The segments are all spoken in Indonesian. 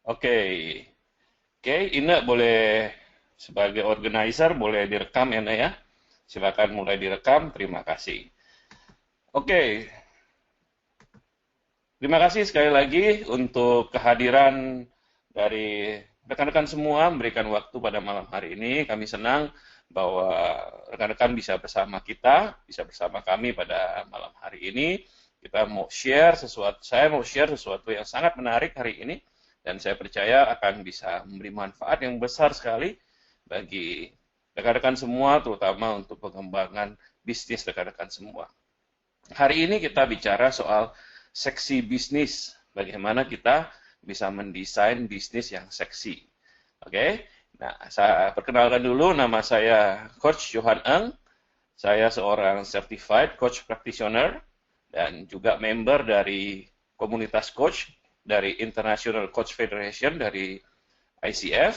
Oke, oke, Ina boleh sebagai organizer boleh direkam ya, Ina ya. Silakan mulai direkam. Terima kasih. Oke, terima kasih sekali lagi untuk kehadiran dari rekan-rekan semua memberikan waktu pada malam hari ini. Kami senang bahwa rekan-rekan bisa bersama kita, bisa bersama kami pada malam hari ini. Kita mau share sesuatu, saya mau share sesuatu yang sangat menarik hari ini, dan saya percaya akan bisa memberi manfaat yang besar sekali bagi rekan-rekan semua, terutama untuk pengembangan bisnis rekan-rekan semua. Hari ini kita bicara soal seksi bisnis. Bagaimana kita bisa mendesain bisnis yang seksi. Oke, nah saya perkenalkan dulu, nama saya Coach Johan Eng. Saya seorang certified coach practitioner dan juga member dari komunitas coach dari International Coach Federation dari ICF,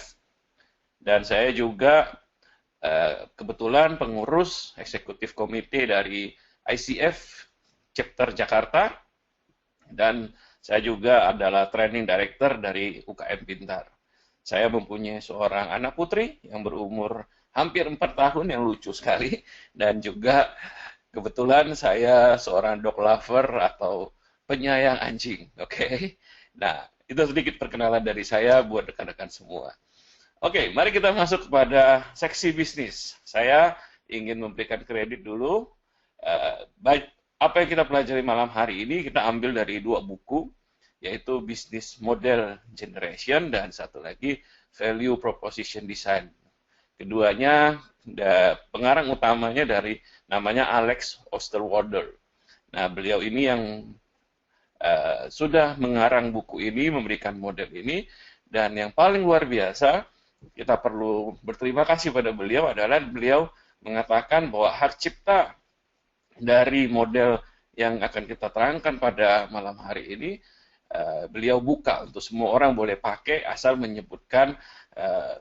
dan saya juga kebetulan pengurus eksekutif komite dari ICF chapter Jakarta, dan saya juga adalah training director dari UKM Pintar. Saya mempunyai seorang anak putri yang berumur hampir 4 tahun yang lucu sekali, dan juga kebetulan saya seorang dog lover atau penyayang anjing. Oke, okay? Nah itu sedikit perkenalan dari saya buat rekan-rekan semua. Oke, mari kita masuk kepada seksi bisnis. Saya ingin memberikan kredit dulu. Baik, apa yang kita pelajari malam hari ini kita ambil dari dua buku, yaitu Business Model Generation dan satu lagi Value Proposition Design. Keduanya, pengarang utamanya dari namanya Alex Osterwalder. Nah, beliau ini yang sudah mengarang buku ini, memberikan model ini, dan yang paling luar biasa, kita perlu berterima kasih pada beliau adalah beliau mengatakan bahwa hak cipta dari model yang akan kita terangkan pada malam hari ini, beliau buka untuk semua orang boleh pakai asal menyebutkan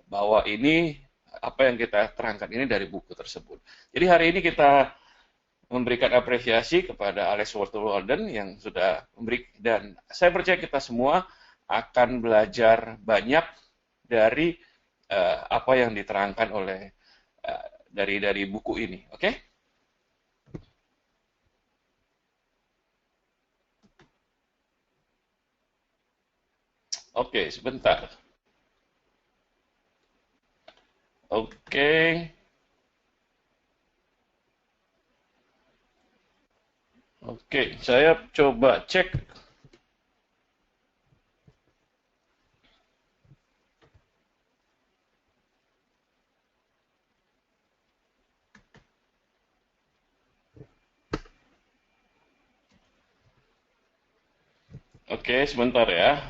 bahwa ini apa yang kita terangkan ini dari buku tersebut. Jadi hari ini kita memberikan apresiasi kepada Alex Walter Walden yang sudah memberi, dan saya percaya kita semua akan belajar banyak dari apa yang diterangkan oleh dari buku ini. Oke? Okay? Oke, okay, sebentar. Oke. Okay. Oke, saya coba cek. Oke, sebentar ya.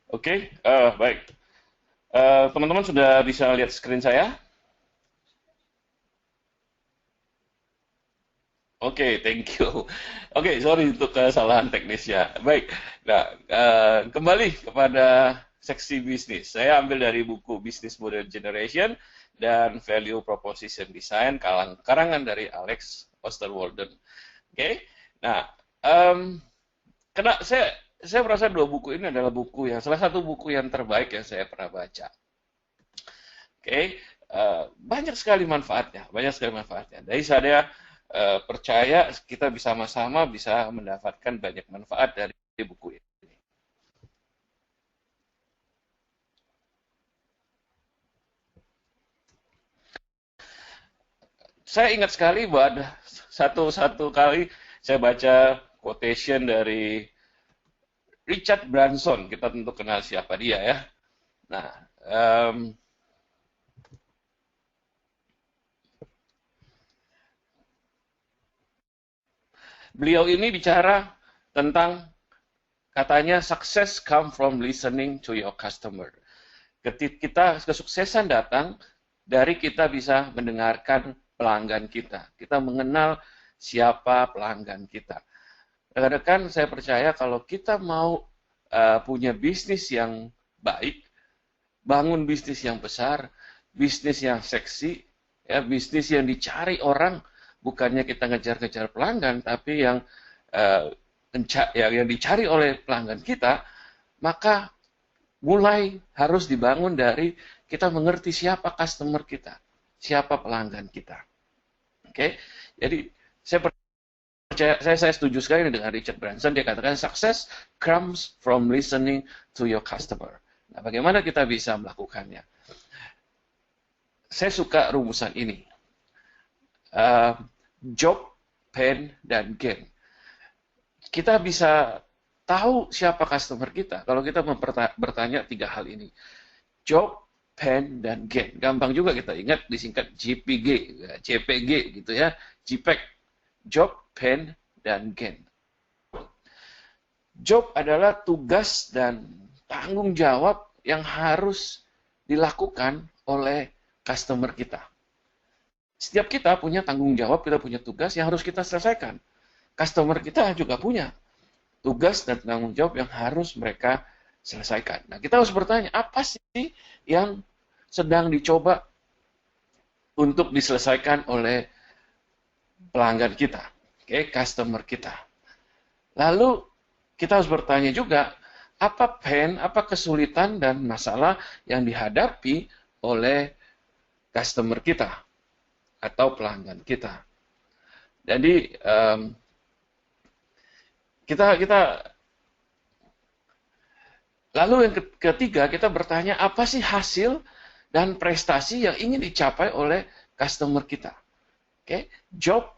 Oke, baik. Teman-teman sudah bisa lihat screen saya? Oke, thank you. Oke, sorry untuk kesalahan teknis ya. Baik, nah kembali kepada seksi bisnis. Saya ambil dari buku Business Model Generation dan Value Proposition Design, karangan dari Alex Osterwalden. Oke, nah em, kena saya merasa dua buku ini adalah buku yang salah satu buku yang terbaik yang saya pernah baca. Oke, banyak sekali manfaatnya, banyak sekali manfaatnya. Dari saya percaya kita bisa sama-sama bisa mendapatkan banyak manfaat dari buku ini. Saya ingat sekali bahwa ada satu kali saya baca quotation dari Richard Branson. Kita tentu kenal siapa dia ya. Nah, em, beliau ini bicara tentang, katanya, success come from listening to your customer. Ketika kesuksesan datang dari kita bisa mendengarkan pelanggan kita. Kita mengenal siapa pelanggan kita. Rekan-rekan, saya percaya kalau kita mau punya bisnis yang baik, bangun bisnis yang besar, bisnis yang seksi, ya, bisnis yang dicari orang, bukannya kita ngejar-ngejar pelanggan, tapi uh, yang dicari oleh pelanggan kita, maka mulai harus dibangun dari kita mengerti siapa customer kita, siapa pelanggan kita. Oke, jadi saya setuju sekali dengan Richard Branson. Dia katakan success comes from listening to your customer. Nah, bagaimana kita bisa melakukannya? Saya suka rumusan ini. Job, pain, dan gain. Kita bisa tahu siapa customer kita kalau kita bertanya 3 hal ini. Job, pain, dan gain. Gampang juga kita ingat, disingkat JPG, JPG gitu ya, JPEG. Job, pain, dan gain. Job adalah tugas dan tanggung jawab yang harus dilakukan oleh customer kita. Setiap kita punya tanggung jawab, kita punya tugas yang harus kita selesaikan. Customer kita juga punya tugas dan tanggung jawab yang harus mereka selesaikan. Nah, kita harus bertanya, apa sih yang sedang dicoba untuk diselesaikan oleh pelanggan kita, customer kita. Lalu kita harus bertanya juga, apa pain, apa kesulitan dan masalah yang dihadapi oleh customer kita atau pelanggan kita. Jadi kita lalu yang ketiga, kita bertanya apa sih hasil dan prestasi yang ingin dicapai oleh customer kita. Job,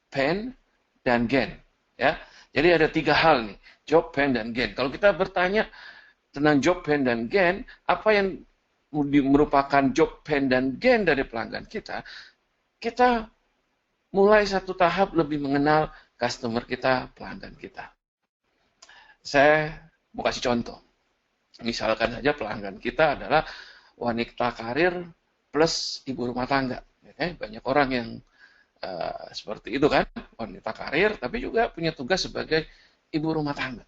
pain, dan gain. Ya, jadi ada 3 hal nih, job, pain, dan gain. Kalau kita bertanya tentang job, pain, dan gain, apa yang merupakan job, pain, dan gain dari pelanggan kita, kita mulai satu tahap lebih mengenal customer kita, pelanggan kita. Saya mau kasih contoh. Misalkan saja pelanggan kita adalah wanita karir plus ibu rumah tangga. Banyak orang yang seperti itu kan, wanita karir, tapi juga punya tugas sebagai ibu rumah tangga.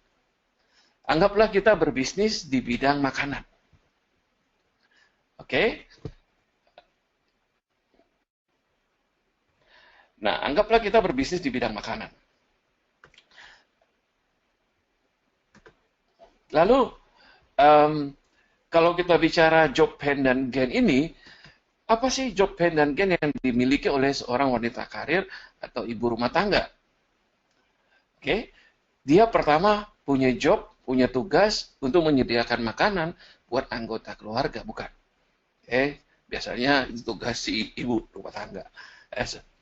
Anggaplah kita berbisnis di bidang makanan. Oke? Nah, anggaplah kita berbisnis di bidang makanan. Lalu, kalau kita bicara job, pain, dan gain ini, apa sih job, pain, dan gain yang dimiliki oleh seorang wanita karir atau ibu rumah tangga? Dia pertama punya job, punya tugas untuk menyediakan makanan buat anggota keluarga, bukan? Biasanya itu tugas si ibu rumah tangga.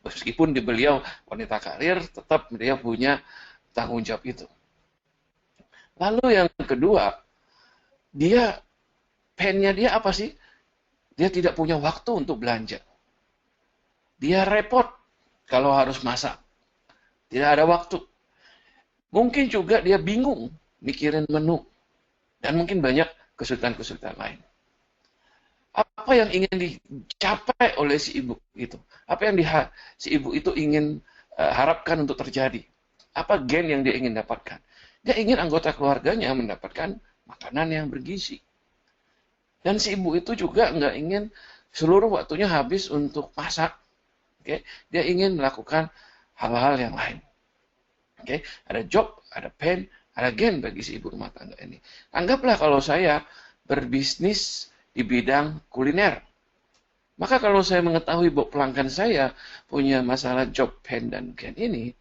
Meskipun beliau wanita karir, tetap dia punya tanggung jawab itu. Lalu yang kedua, painnya dia apa sih? Dia tidak punya waktu untuk belanja. Dia repot kalau harus masak. Tidak ada waktu. Mungkin juga dia bingung mikirin menu. Dan mungkin banyak kesulitan-kesulitan lain. Apa yang ingin dicapai oleh si ibu itu? Apa yang si ibu itu ingin harapkan untuk terjadi? Apa gain yang dia ingin dapatkan? Dia ingin anggota keluarganya mendapatkan makanan yang bergizi. Dan si ibu itu juga nggak ingin seluruh waktunya habis untuk masak. Dia ingin melakukan hal-hal yang lain. Ada job, ada pain, ada gain bagi si ibu rumah tangga ini. Anggaplah kalau saya berbisnis di bidang kuliner. Maka kalau saya mengetahui bahwa pelanggan saya punya masalah job, pain, dan gain ini,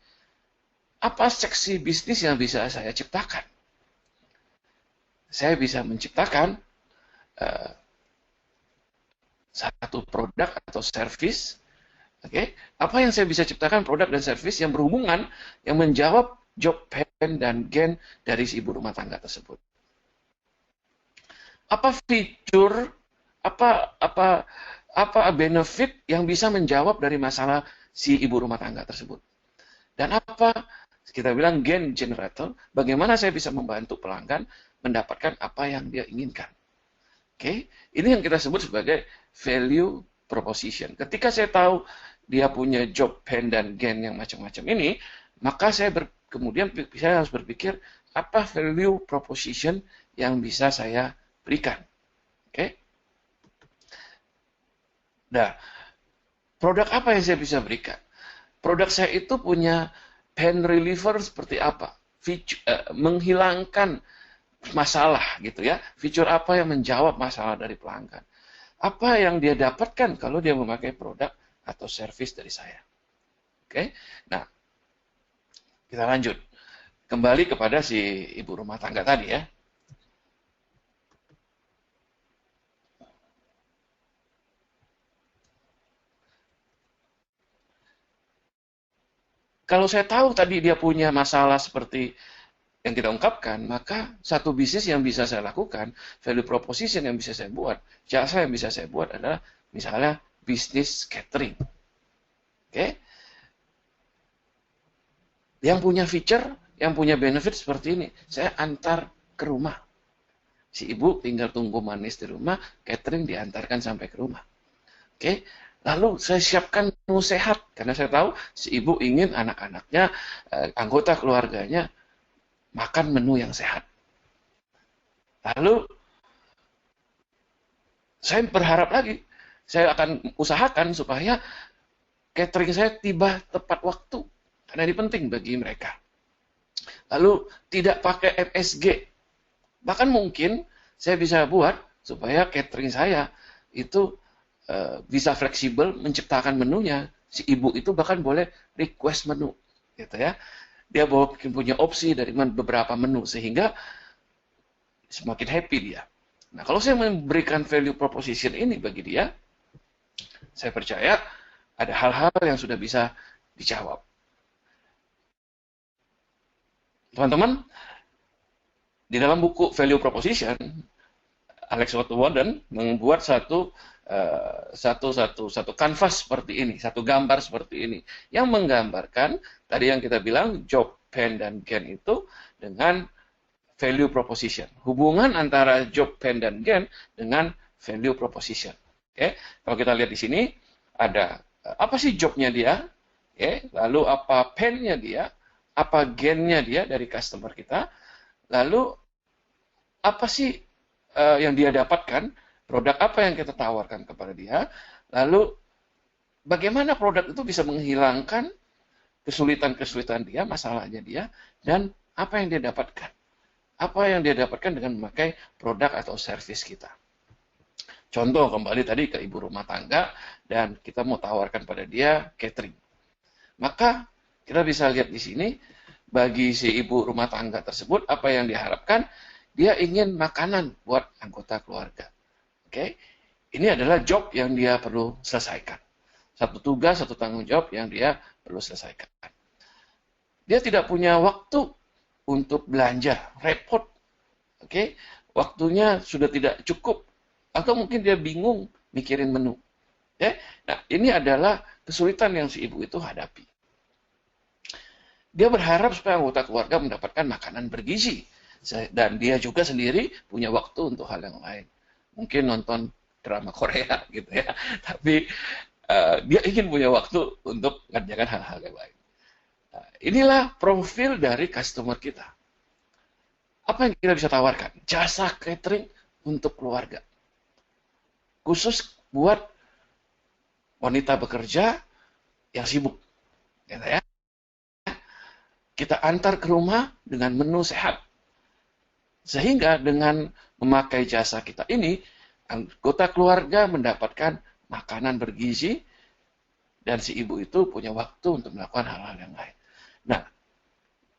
apa seksi bisnis yang bisa saya ciptakan? Saya bisa menciptakan satu produk atau service Oke, apa yang saya bisa ciptakan produk dan service yang berhubungan, yang menjawab job pen dan gen dari si ibu rumah tangga tersebut. Apa fitur, apa apa apa benefit yang bisa menjawab dari masalah si ibu rumah tangga tersebut. Dan apa kita bilang gen generator, bagaimana saya bisa membantu pelanggan mendapatkan apa yang dia inginkan. Oke, ini yang kita sebut sebagai value proposition. Ketika saya tahu dia punya job pen dan gen yang macam-macam ini, maka kemudian saya harus berpikir apa value proposition yang bisa saya berikan. Oke. Nah, produk apa yang saya bisa berikan? Produk saya itu punya pain reliever seperti apa? Menghilangkan masalah gitu ya. Fitur apa yang menjawab masalah dari pelanggan? Apa yang dia dapatkan kalau dia memakai produk atau service dari saya? Oke. Nah, kita lanjut. Kembali kepada si ibu rumah tangga tadi ya. Kalau saya tahu tadi dia punya masalah seperti yang kita ungkapkan, maka satu bisnis yang bisa saya lakukan, value proposition yang bisa saya buat, jasa yang bisa saya buat adalah misalnya bisnis catering. Oke? Yang punya feature, yang punya benefit seperti ini, saya antar ke rumah. Si ibu tinggal tunggu manis di rumah, catering diantarkan sampai ke rumah. Oke? Lalu saya siapkan menu sehat, karena saya tahu si ibu ingin anak-anaknya, anggota keluarganya makan menu yang sehat. Lalu saya berharap lagi, saya akan usahakan supaya catering saya tiba tepat waktu, karena ini penting bagi mereka. Lalu tidak pakai MSG, bahkan mungkin saya bisa buat supaya catering saya itu bisa fleksibel menciptakan menunya. Si ibu itu bahkan boleh request menu, gitu ya. Dia punya opsi dari beberapa menu sehingga semakin happy dia. Nah, kalau saya memberikan value proposition ini bagi dia, saya percaya ada hal-hal yang sudah bisa dijawab. Teman-teman, di dalam buku Value Proposition, Alex Warden membuat satu kanvas seperti ini, satu gambar seperti ini, yang menggambarkan tadi yang kita bilang job, pen, dan gen itu dengan value proposition. Hubungan antara job, pen, dan gen dengan value proposition. Oke, kalau kita lihat di sini ada apa sih jobnya dia, lalu apa pennya dia, apa gennya dia dari customer kita, lalu apa sih yang dia dapatkan, produk apa yang kita tawarkan kepada dia, lalu bagaimana produk itu bisa menghilangkan kesulitan-kesulitan dia, masalahnya dia, dan apa yang dia dapatkan. Apa yang dia dapatkan dengan memakai produk atau service kita. Contoh kembali tadi ke ibu rumah tangga, dan kita mau tawarkan pada dia catering. Maka kita bisa lihat di sini, bagi si ibu rumah tangga tersebut, apa yang diharapkan, dia ingin makanan buat anggota keluarga. Oke, ini adalah job yang dia perlu selesaikan. Satu tugas, satu tanggung jawab yang dia perlu selesaikan. Dia tidak punya waktu untuk belanja, repot. Oke, waktunya sudah tidak cukup, atau mungkin dia bingung mikirin menu. Oke, nah ini adalah kesulitan yang si ibu itu hadapi. Dia berharap supaya anggota keluarga mendapatkan makanan bergizi. Dan dia juga sendiri punya waktu untuk hal yang lain. Mungkin nonton drama Korea gitu ya. Tapi dia ingin punya waktu untuk mengerjakan hal-hal yang lain. Nah, inilah profil dari customer kita. Apa yang kita bisa tawarkan? Jasa catering untuk keluarga. Khusus buat wanita bekerja yang sibuk. Gitu ya. Kita antar ke rumah dengan menu sehat. Sehingga dengan memakai jasa kita ini, anggota keluarga mendapatkan makanan bergizi, dan si ibu itu punya waktu untuk melakukan hal-hal yang lain. Nah,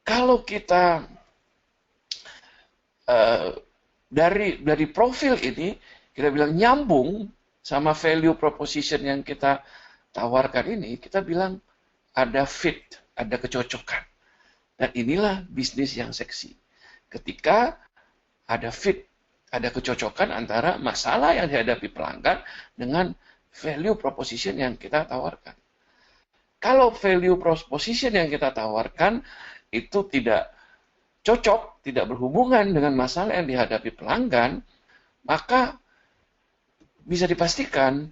kalau kita dari profil ini, kita bilang nyambung sama value proposition yang kita tawarkan ini, kita bilang ada fit, ada kecocokan. Dan inilah bisnis yang seksi. Ketika ada fit, ada kecocokan antara masalah yang dihadapi pelanggan dengan value proposition yang kita tawarkan. Kalau value proposition yang kita tawarkan itu tidak cocok, tidak berhubungan dengan masalah yang dihadapi pelanggan, maka bisa dipastikan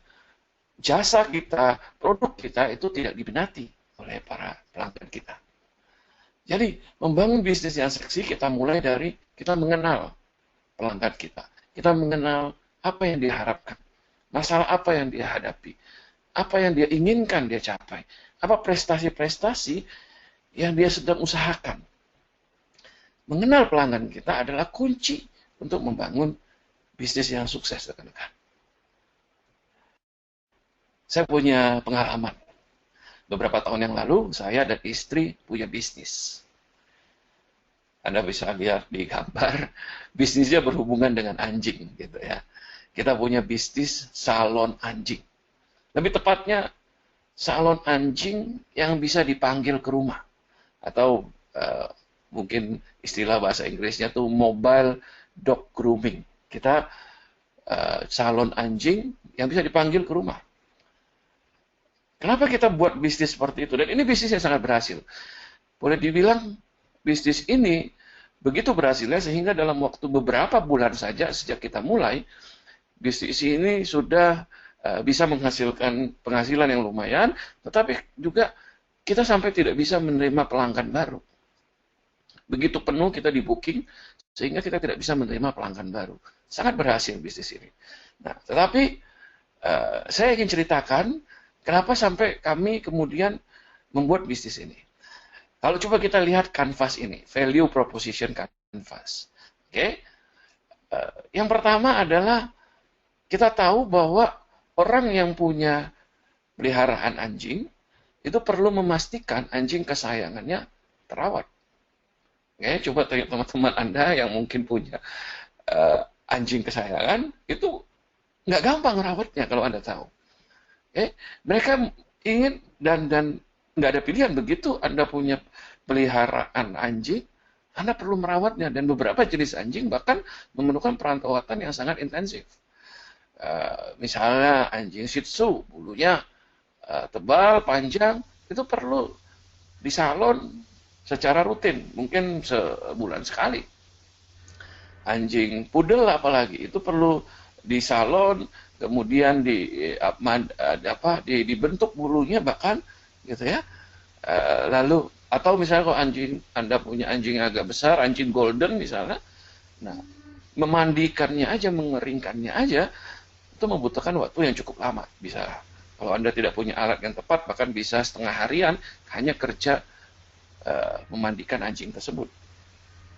jasa kita, produk kita itu tidak diminati oleh para pelanggan kita. Jadi, membangun bisnis yang seksi kita mulai dari kita mengenal pelanggan kita. Kita mengenal apa yang dia harapkan, masalah apa yang dia hadapi, apa yang dia inginkan dia capai, apa prestasi-prestasi yang dia sedang usahakan. Mengenal pelanggan kita adalah kunci untuk membangun bisnis yang sukses, rekan-rekan. Saya punya pengalaman. Beberapa tahun yang lalu, saya dan istri punya bisnis. Anda bisa lihat di gambar, bisnisnya berhubungan dengan anjing, gitu ya. Kita punya bisnis salon anjing. Lebih tepatnya, salon anjing yang bisa dipanggil ke rumah. Atau mungkin istilah bahasa Inggrisnya tuh mobile dog grooming. Kita salon anjing yang bisa dipanggil ke rumah. Kenapa kita buat bisnis seperti itu? Dan ini bisnis yang sangat berhasil. Boleh dibilang bisnis ini begitu berhasilnya sehingga dalam waktu beberapa bulan saja sejak kita mulai, bisnis ini sudah bisa menghasilkan penghasilan yang lumayan, tetapi juga kita sampai tidak bisa menerima pelanggan baru. Begitu penuh kita di booking, sehingga kita tidak bisa menerima pelanggan baru. Sangat berhasil bisnis ini. Nah, tetapi saya ingin ceritakan kenapa sampai kami kemudian membuat bisnis ini. Kalau coba kita lihat kanvas ini, value proposition canvas. Oke? Yang pertama adalah kita tahu bahwa orang yang punya peliharaan anjing itu perlu memastikan anjing kesayangannya terawat. Oke, coba tanya teman-teman Anda yang mungkin punya anjing kesayangan, itu nggak gampang rawatnya kalau Anda tahu. Mereka ingin dan nggak ada pilihan, begitu Anda punya peliharaan anjing, Anda perlu merawatnya, dan beberapa jenis anjing bahkan memerlukan perawatan yang sangat intensif. Misalnya anjing Shih Tzu, bulunya tebal, panjang, itu perlu disalon secara rutin, mungkin sebulan sekali. Anjing Poodle apalagi, itu perlu disalon, kemudian dibentuk bulunya bahkan, gitu ya. Lalu atau misalnya kalau Anda punya anjing yang agak besar, anjing golden misalnya, nah memandikannya aja, mengeringkannya aja, itu membutuhkan waktu yang cukup lama. Bisa kalau Anda tidak punya alat yang tepat, bahkan bisa setengah harian hanya kerja memandikan anjing tersebut.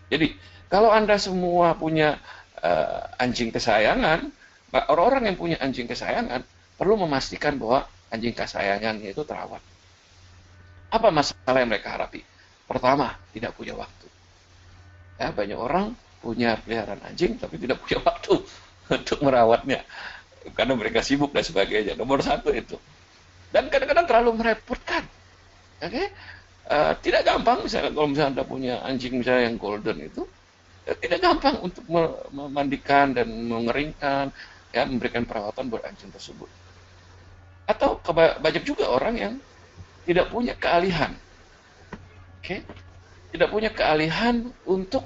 Jadi kalau Anda semua punya anjing kesayangan, orang-orang yang punya anjing kesayangan perlu memastikan bahwa anjing kesayangannya itu terawat. Apa masalah yang mereka hadapi? Pertama, tidak punya waktu. Ya, banyak orang punya peliharaan anjing tapi tidak punya waktu untuk merawatnya karena mereka sibuk dan sebagainya. Nomor satu itu. Dan kadang-kadang terlalu merepotkan. Oke? Tidak gampang misalnya kalau misalnya Anda punya anjing misalnya yang golden itu, tidak gampang untuk memandikan dan mengeringkan, ya, memberikan perawatan buat anjing tersebut. Atau banyak juga orang yang tidak punya keahlian, tidak punya keahlian untuk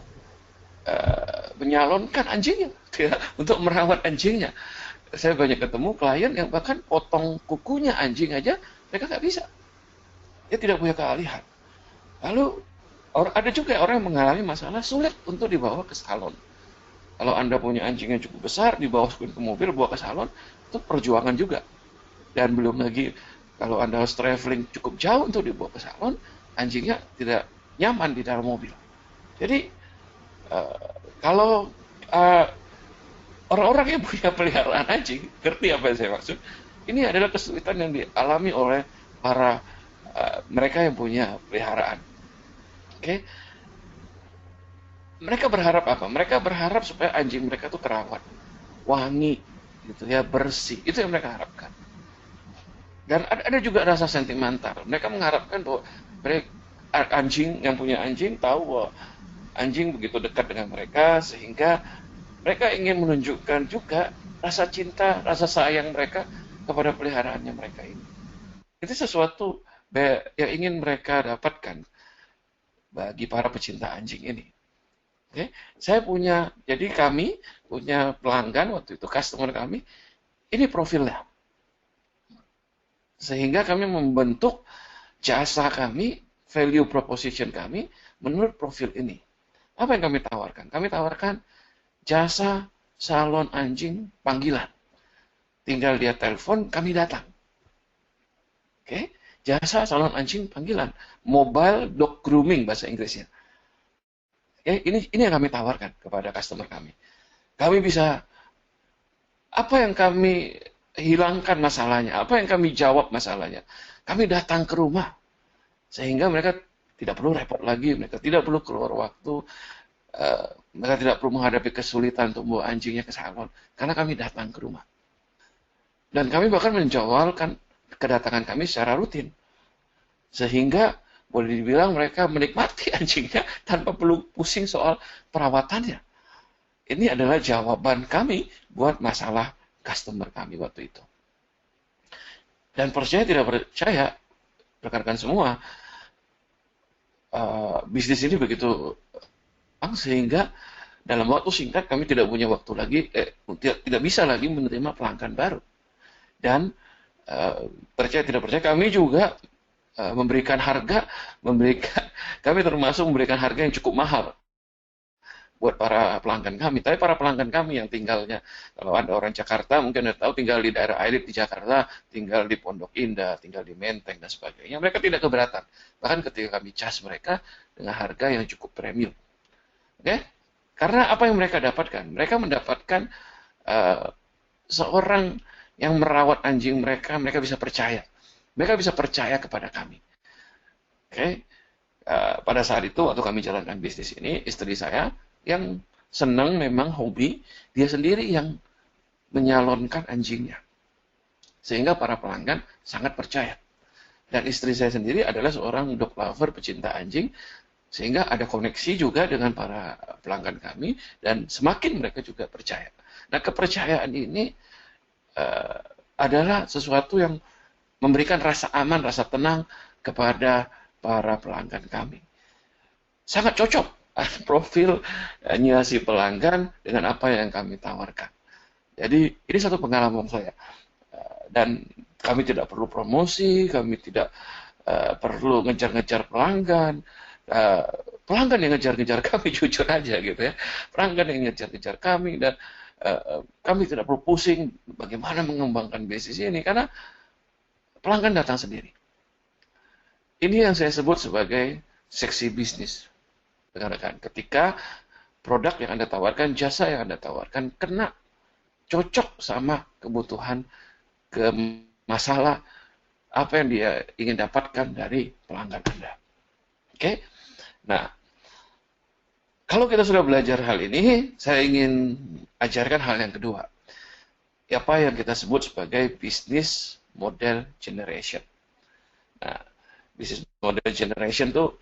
menyalonkan anjingnya, untuk merawat anjingnya. Saya banyak ketemu klien yang bahkan potong kukunya anjing aja mereka nggak bisa. Dia tidak punya keahlian. Lalu ada juga orang yang mengalami masalah sulit untuk dibawa ke salon. Kalau Anda punya anjing yang cukup besar, dibawa ke mobil, bawa ke salon, itu perjuangan juga. Dan belum lagi, kalau Anda harus traveling cukup jauh untuk dibawa ke salon, anjingnya tidak nyaman di dalam mobil. Jadi, kalau orang-orang yang punya peliharaan anjing, ngerti apa yang saya maksud, ini adalah kesulitan yang dialami oleh para mereka yang punya peliharaan. Mereka berharap apa? Mereka berharap supaya anjing mereka itu terawat, wangi, gitu ya, bersih. Itu yang mereka harapkan. Dan ada juga rasa sentimental. Mereka mengharapkan bahwa mereka, anjing yang punya anjing tahu bahwa anjing begitu dekat dengan mereka sehingga mereka ingin menunjukkan juga rasa cinta, rasa sayang mereka kepada peliharaannya mereka ini. Itu sesuatu yang ingin mereka dapatkan bagi para pecinta anjing ini. Oke, jadi kami punya pelanggan waktu itu, customer kami, ini profilnya. Sehingga kami membentuk jasa kami, value proposition kami menurut profil ini. Apa yang kami tawarkan? Kami tawarkan jasa salon anjing panggilan. Tinggal dia telepon, kami datang. Oke, jasa salon anjing panggilan, mobile dog grooming bahasa Inggrisnya. Oke, ini yang kami tawarkan kepada customer kami. Kami bisa, apa yang kami hilangkan masalahnya, apa yang kami jawab masalahnya. Kami datang ke rumah, sehingga mereka tidak perlu repot lagi, mereka tidak perlu keluar waktu, mereka tidak perlu menghadapi kesulitan untuk membawa anjingnya ke salon, karena kami datang ke rumah. Dan kami bahkan menjawabkan kedatangan kami secara rutin. Sehingga boleh dibilang mereka menikmati anjingnya tanpa perlu pusing soal perawatannya. Ini adalah jawaban kami buat masalah customer kami waktu itu. Dan percaya tidak percaya, rekan-rekan semua, bisnis ini begitu sehingga dalam waktu singkat kami tidak punya waktu lagi, tidak bisa lagi menerima pelanggan baru. Dan percaya tidak percaya, kami juga memberikan harga, kami termasuk memberikan harga yang cukup mahal buat para pelanggan kami. Tapi para pelanggan kami yang tinggalnya, kalau ada orang Jakarta mungkin ada tahu, tinggal di daerah elit di Jakarta, tinggal di Pondok Indah, tinggal di Menteng dan sebagainya, mereka tidak keberatan. Bahkan ketika kami cas mereka dengan harga yang cukup premium. Oke? Karena apa yang mereka dapatkan? Mereka mendapatkan seorang yang merawat anjing mereka bisa percaya. Mereka bisa percaya kepada kami. Oke? Pada saat itu, waktu kami jalankan bisnis ini, istri saya yang senang memang hobi, dia sendiri yang menyalonkan anjingnya. Sehingga para pelanggan sangat percaya. Dan istri saya sendiri adalah seorang dog lover, pecinta anjing, sehingga ada koneksi juga dengan para pelanggan kami, dan semakin mereka juga percaya. Nah, kepercayaan ini adalah sesuatu yang memberikan rasa aman, rasa tenang kepada para pelanggan kami. Sangat cocok profilnya si pelanggan dengan apa yang kami tawarkan. Jadi ini satu pengalaman saya. Dan kami tidak perlu promosi, kami tidak perlu ngejar-ngejar pelanggan. Pelanggan yang ngejar-ngejar kami, jujur aja gitu ya. Pelanggan yang ngejar-ngejar kami, dan kami tidak perlu pusing bagaimana mengembangkan bisnis ini, karena pelanggan datang sendiri. Ini yang saya sebut sebagai seksi bisnis. Rekan-rekan, ketika produk yang Anda tawarkan, jasa yang Anda tawarkan, kena cocok sama kebutuhan, ke masalah apa yang dia ingin dapatkan dari pelanggan Anda. Oke? Nah, kalau kita sudah belajar hal ini, saya ingin ajarkan hal yang kedua. Apa yang kita sebut sebagai business model generation. Nah, business model generation itu,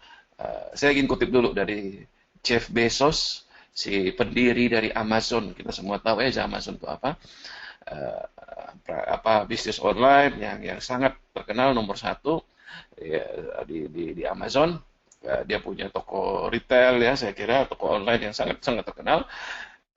saya ingin kutip dulu dari Jeff Bezos, si pendiri dari Amazon. Kita semua tahu ya Amazon itu apa. Bisnis online yang sangat terkenal, nomor satu ya, di Amazon. Dia punya toko retail ya, saya kira toko online yang sangat terkenal.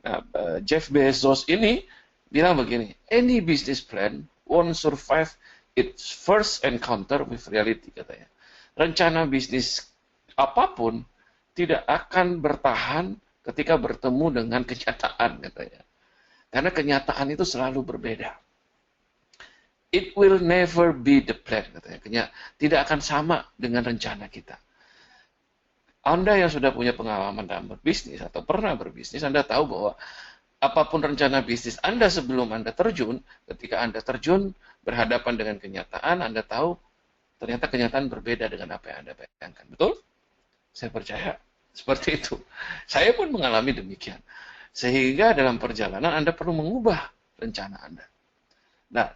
Nah, Jeff Bezos ini bilang begini, any business plan won't survive its first encounter with reality, katanya. Rencana bisnis apapun tidak akan bertahan ketika bertemu dengan kenyataan, katanya. Karena kenyataan itu selalu berbeda. It will never be the plan, katanya. Tidak akan sama dengan rencana kita. Anda yang sudah punya pengalaman dalam berbisnis atau pernah berbisnis, Anda tahu bahwa apapun rencana bisnis Anda sebelum Anda terjun, ketika Anda terjun berhadapan dengan kenyataan, Anda tahu ternyata kenyataan berbeda dengan apa yang Anda bayangkan. Betul? Saya percaya seperti itu. Saya pun mengalami demikian. Sehingga dalam perjalanan Anda perlu mengubah rencana Anda. Nah,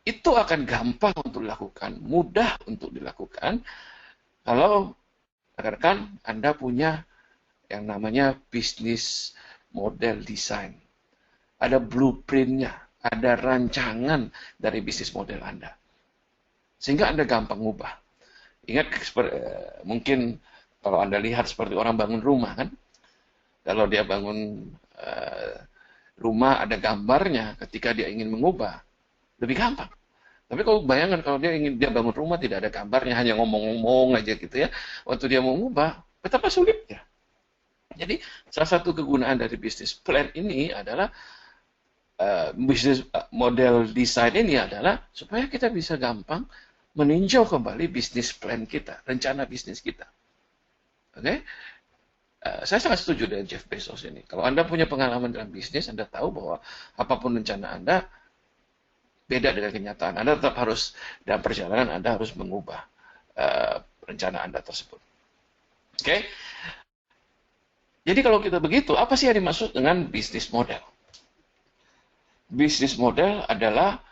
itu akan gampang untuk dilakukan, mudah untuk dilakukan kalau rekan-rekan Anda punya yang namanya bisnis model design. Ada blueprintnya, ada rancangan dari bisnis model Anda. Sehingga Anda gampang ngubah. Ingat, mungkin kalau Anda lihat seperti orang bangun rumah kan, kalau dia bangun rumah ada gambarnya ketika dia ingin mengubah, lebih gampang. Tapi kalau bayangkan kalau dia bangun rumah tidak ada gambarnya, hanya ngomong-ngomong aja gitu ya, waktu dia mau mengubah, betapa sulitnya. Jadi salah satu kegunaan dari bisnis plan ini adalah bisnis model desain ini adalah supaya kita bisa gampang meninjau kembali bisnis plan kita, rencana bisnis kita. Oke? Saya sangat setuju dengan Jeff Bezos ini. Kalau Anda punya pengalaman dalam bisnis, Anda tahu bahwa apapun rencana Anda beda dengan kenyataan. Anda tetap harus dalam perjalanan Anda harus mengubah rencana Anda tersebut. Oke? Jadi kalau kita begitu, apa sih yang dimaksud dengan bisnis model? Bisnis model adalah,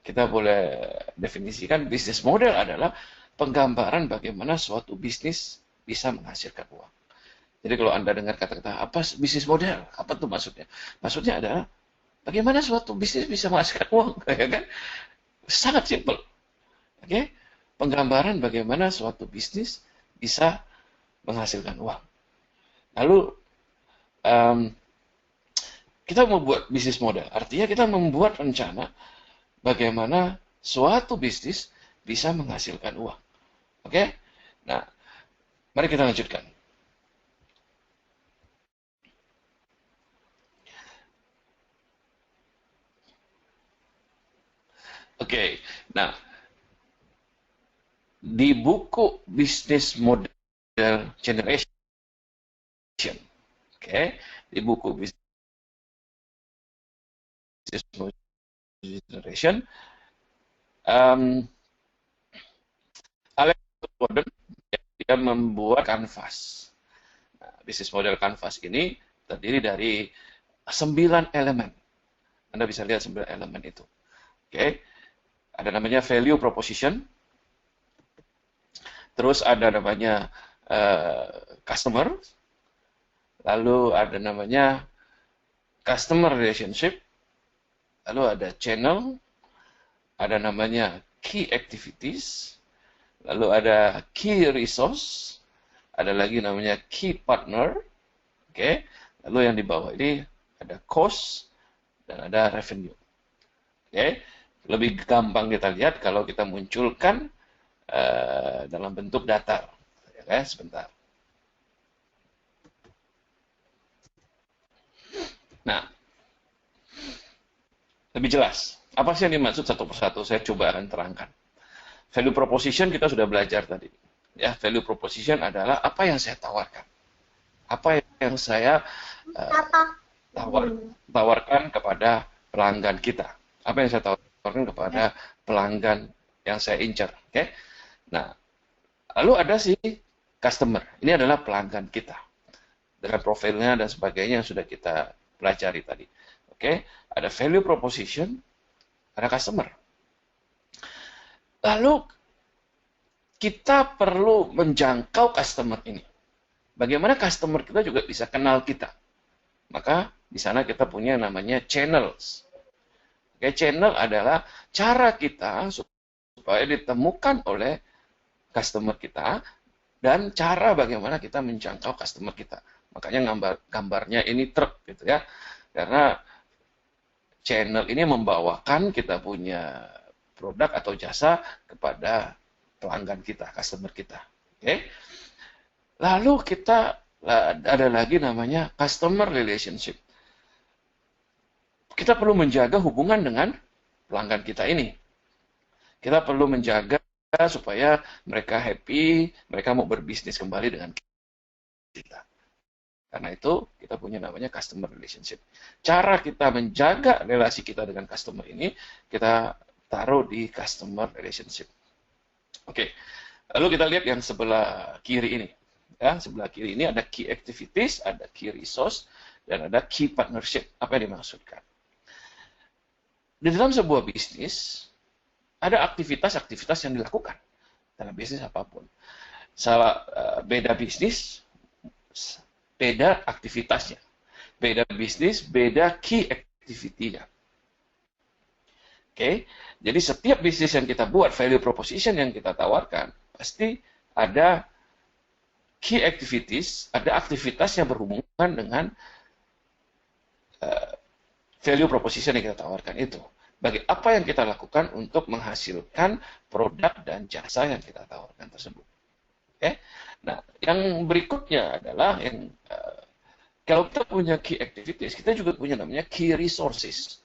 kita boleh definisikan, bisnis model adalah penggambaran bagaimana suatu bisnis bisa menghasilkan uang. Jadi kalau Anda dengar kata-kata, apa bisnis model? Apa tuh maksudnya? Maksudnya adalah, bagaimana suatu bisnis bisa menghasilkan uang? Ya kan? Sangat simpel. Oke? Penggambaran bagaimana suatu bisnis bisa menghasilkan uang. Lalu, kita membuat bisnis model. Artinya kita membuat rencana bagaimana suatu bisnis bisa menghasilkan uang. Oke? Nah, mari kita lanjutkan. Oke, nah, di buku Business Model Generation, oke, di buku Business Model Generation, Alex Gordon dia membuat kanvas. Nah, bisnis model kanvas ini terdiri dari 9 elemen. Anda bisa lihat 9 elemen itu. Oke, ada namanya value proposition, terus ada namanya customer, lalu ada namanya customer relationship, lalu ada channel, ada namanya key activities, lalu ada key resource, ada lagi namanya key partner, oke, lalu yang di bawah ini ada cost dan ada revenue. Oke, lebih gampang kita lihat kalau kita munculkan dalam bentuk datar. Ya, sebentar. Nah, lebih jelas. Apa sih yang dimaksud satu persatu? Saya coba akan terangkan. Value proposition kita sudah belajar tadi. Ya, value proposition adalah apa yang saya tawarkan. Apa yang saya tawarkan kepada pelanggan kita. Apa yang saya tawarkan kepada pelanggan yang saya incar. Oke? Nah, lalu ada si customer. Ini adalah pelanggan kita. Dengan profilnya dan sebagainya yang sudah kita pelajari tadi. Oke? Ada value proposition, ada customer. Lalu kita perlu menjangkau customer ini. Bagaimana customer kita juga bisa kenal kita. Maka di sana kita punya namanya channels. Oke, channel adalah cara kita supaya ditemukan oleh customer kita dan cara bagaimana kita menjangkau customer kita. Makanya gambarnya ini truk gitu ya. Karena channel ini membawakan kita punya produk atau jasa kepada pelanggan kita, customer kita. Oke. Lalu kita ada lagi namanya customer relationship. Kita perlu menjaga hubungan dengan pelanggan kita ini. Kita perlu menjaga supaya mereka happy, mereka mau berbisnis kembali dengan kita. Karena itu kita punya namanya customer relationship. Cara kita menjaga relasi kita dengan customer ini, kita taruh di customer relationship. Oke, lalu kita lihat yang sebelah kiri ini. Ya, sebelah kiri ini ada key activities, ada key resource, dan ada key partnership. Apa yang dimaksudkan? Di dalam sebuah bisnis, ada aktivitas-aktivitas yang dilakukan dalam bisnis apapun. Beda bisnis, beda aktivitasnya. Beda bisnis, beda key activity-nya. Oke, jadi setiap bisnis yang kita buat, value proposition yang kita tawarkan, pasti ada key activities, ada aktivitas yang berhubungan dengan value proposition yang kita tawarkan itu. Bagi apa yang kita lakukan untuk menghasilkan produk dan jasa yang kita tawarkan tersebut. Oke, nah yang berikutnya adalah yang kalau kita punya key activities, kita juga punya namanya key resources.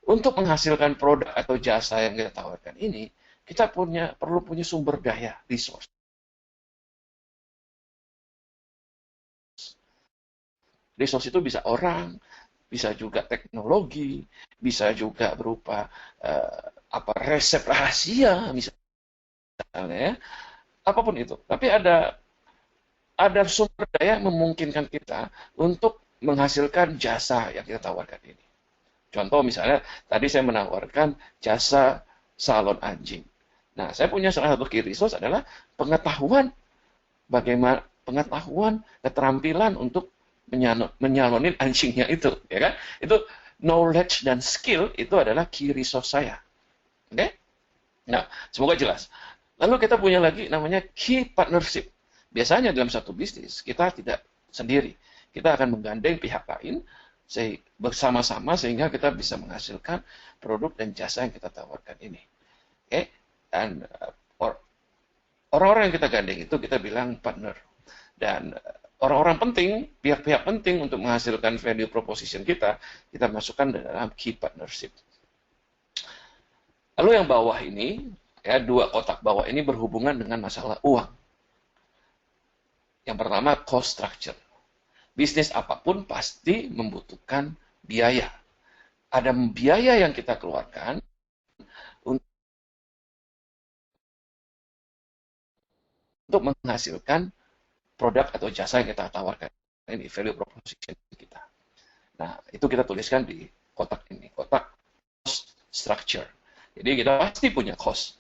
Untuk menghasilkan produk atau jasa yang kita tawarkan ini, kita perlu punya sumber daya, resource. Resource itu bisa orang, bisa juga teknologi, bisa juga berupa resep rahasia misalnya, ya. Apapun itu. Tapi ada sumber daya yang memungkinkan kita untuk menghasilkan jasa yang kita tawarkan ini. Contoh misalnya, tadi saya menawarkan jasa salon anjing. Nah, saya punya salah satu key resource adalah pengetahuan, keterampilan untuk menyalonin anjingnya itu, ya kan? Itu knowledge dan skill itu adalah key resource saya. Oke? Nah, semoga jelas. Lalu kita punya lagi namanya key partnership. Biasanya dalam satu bisnis, kita tidak sendiri. Kita akan menggandeng pihak lain bersama-sama sehingga kita bisa menghasilkan produk dan jasa yang kita tawarkan ini. Oke? Dan orang-orang yang kita gandeng itu kita bilang partner. Dan orang-orang penting, pihak-pihak penting untuk menghasilkan value proposition kita masukkan dalam key partnership. Lalu yang bawah ini, ya, dua kotak bawah ini berhubungan dengan masalah uang. Yang pertama, cost structure. Bisnis apapun pasti membutuhkan biaya. Ada biaya yang kita keluarkan untuk menghasilkan produk atau jasa yang kita tawarkan. Ini value proposition kita. Nah, itu kita tuliskan di kotak ini, kotak cost structure. Jadi kita pasti punya cost.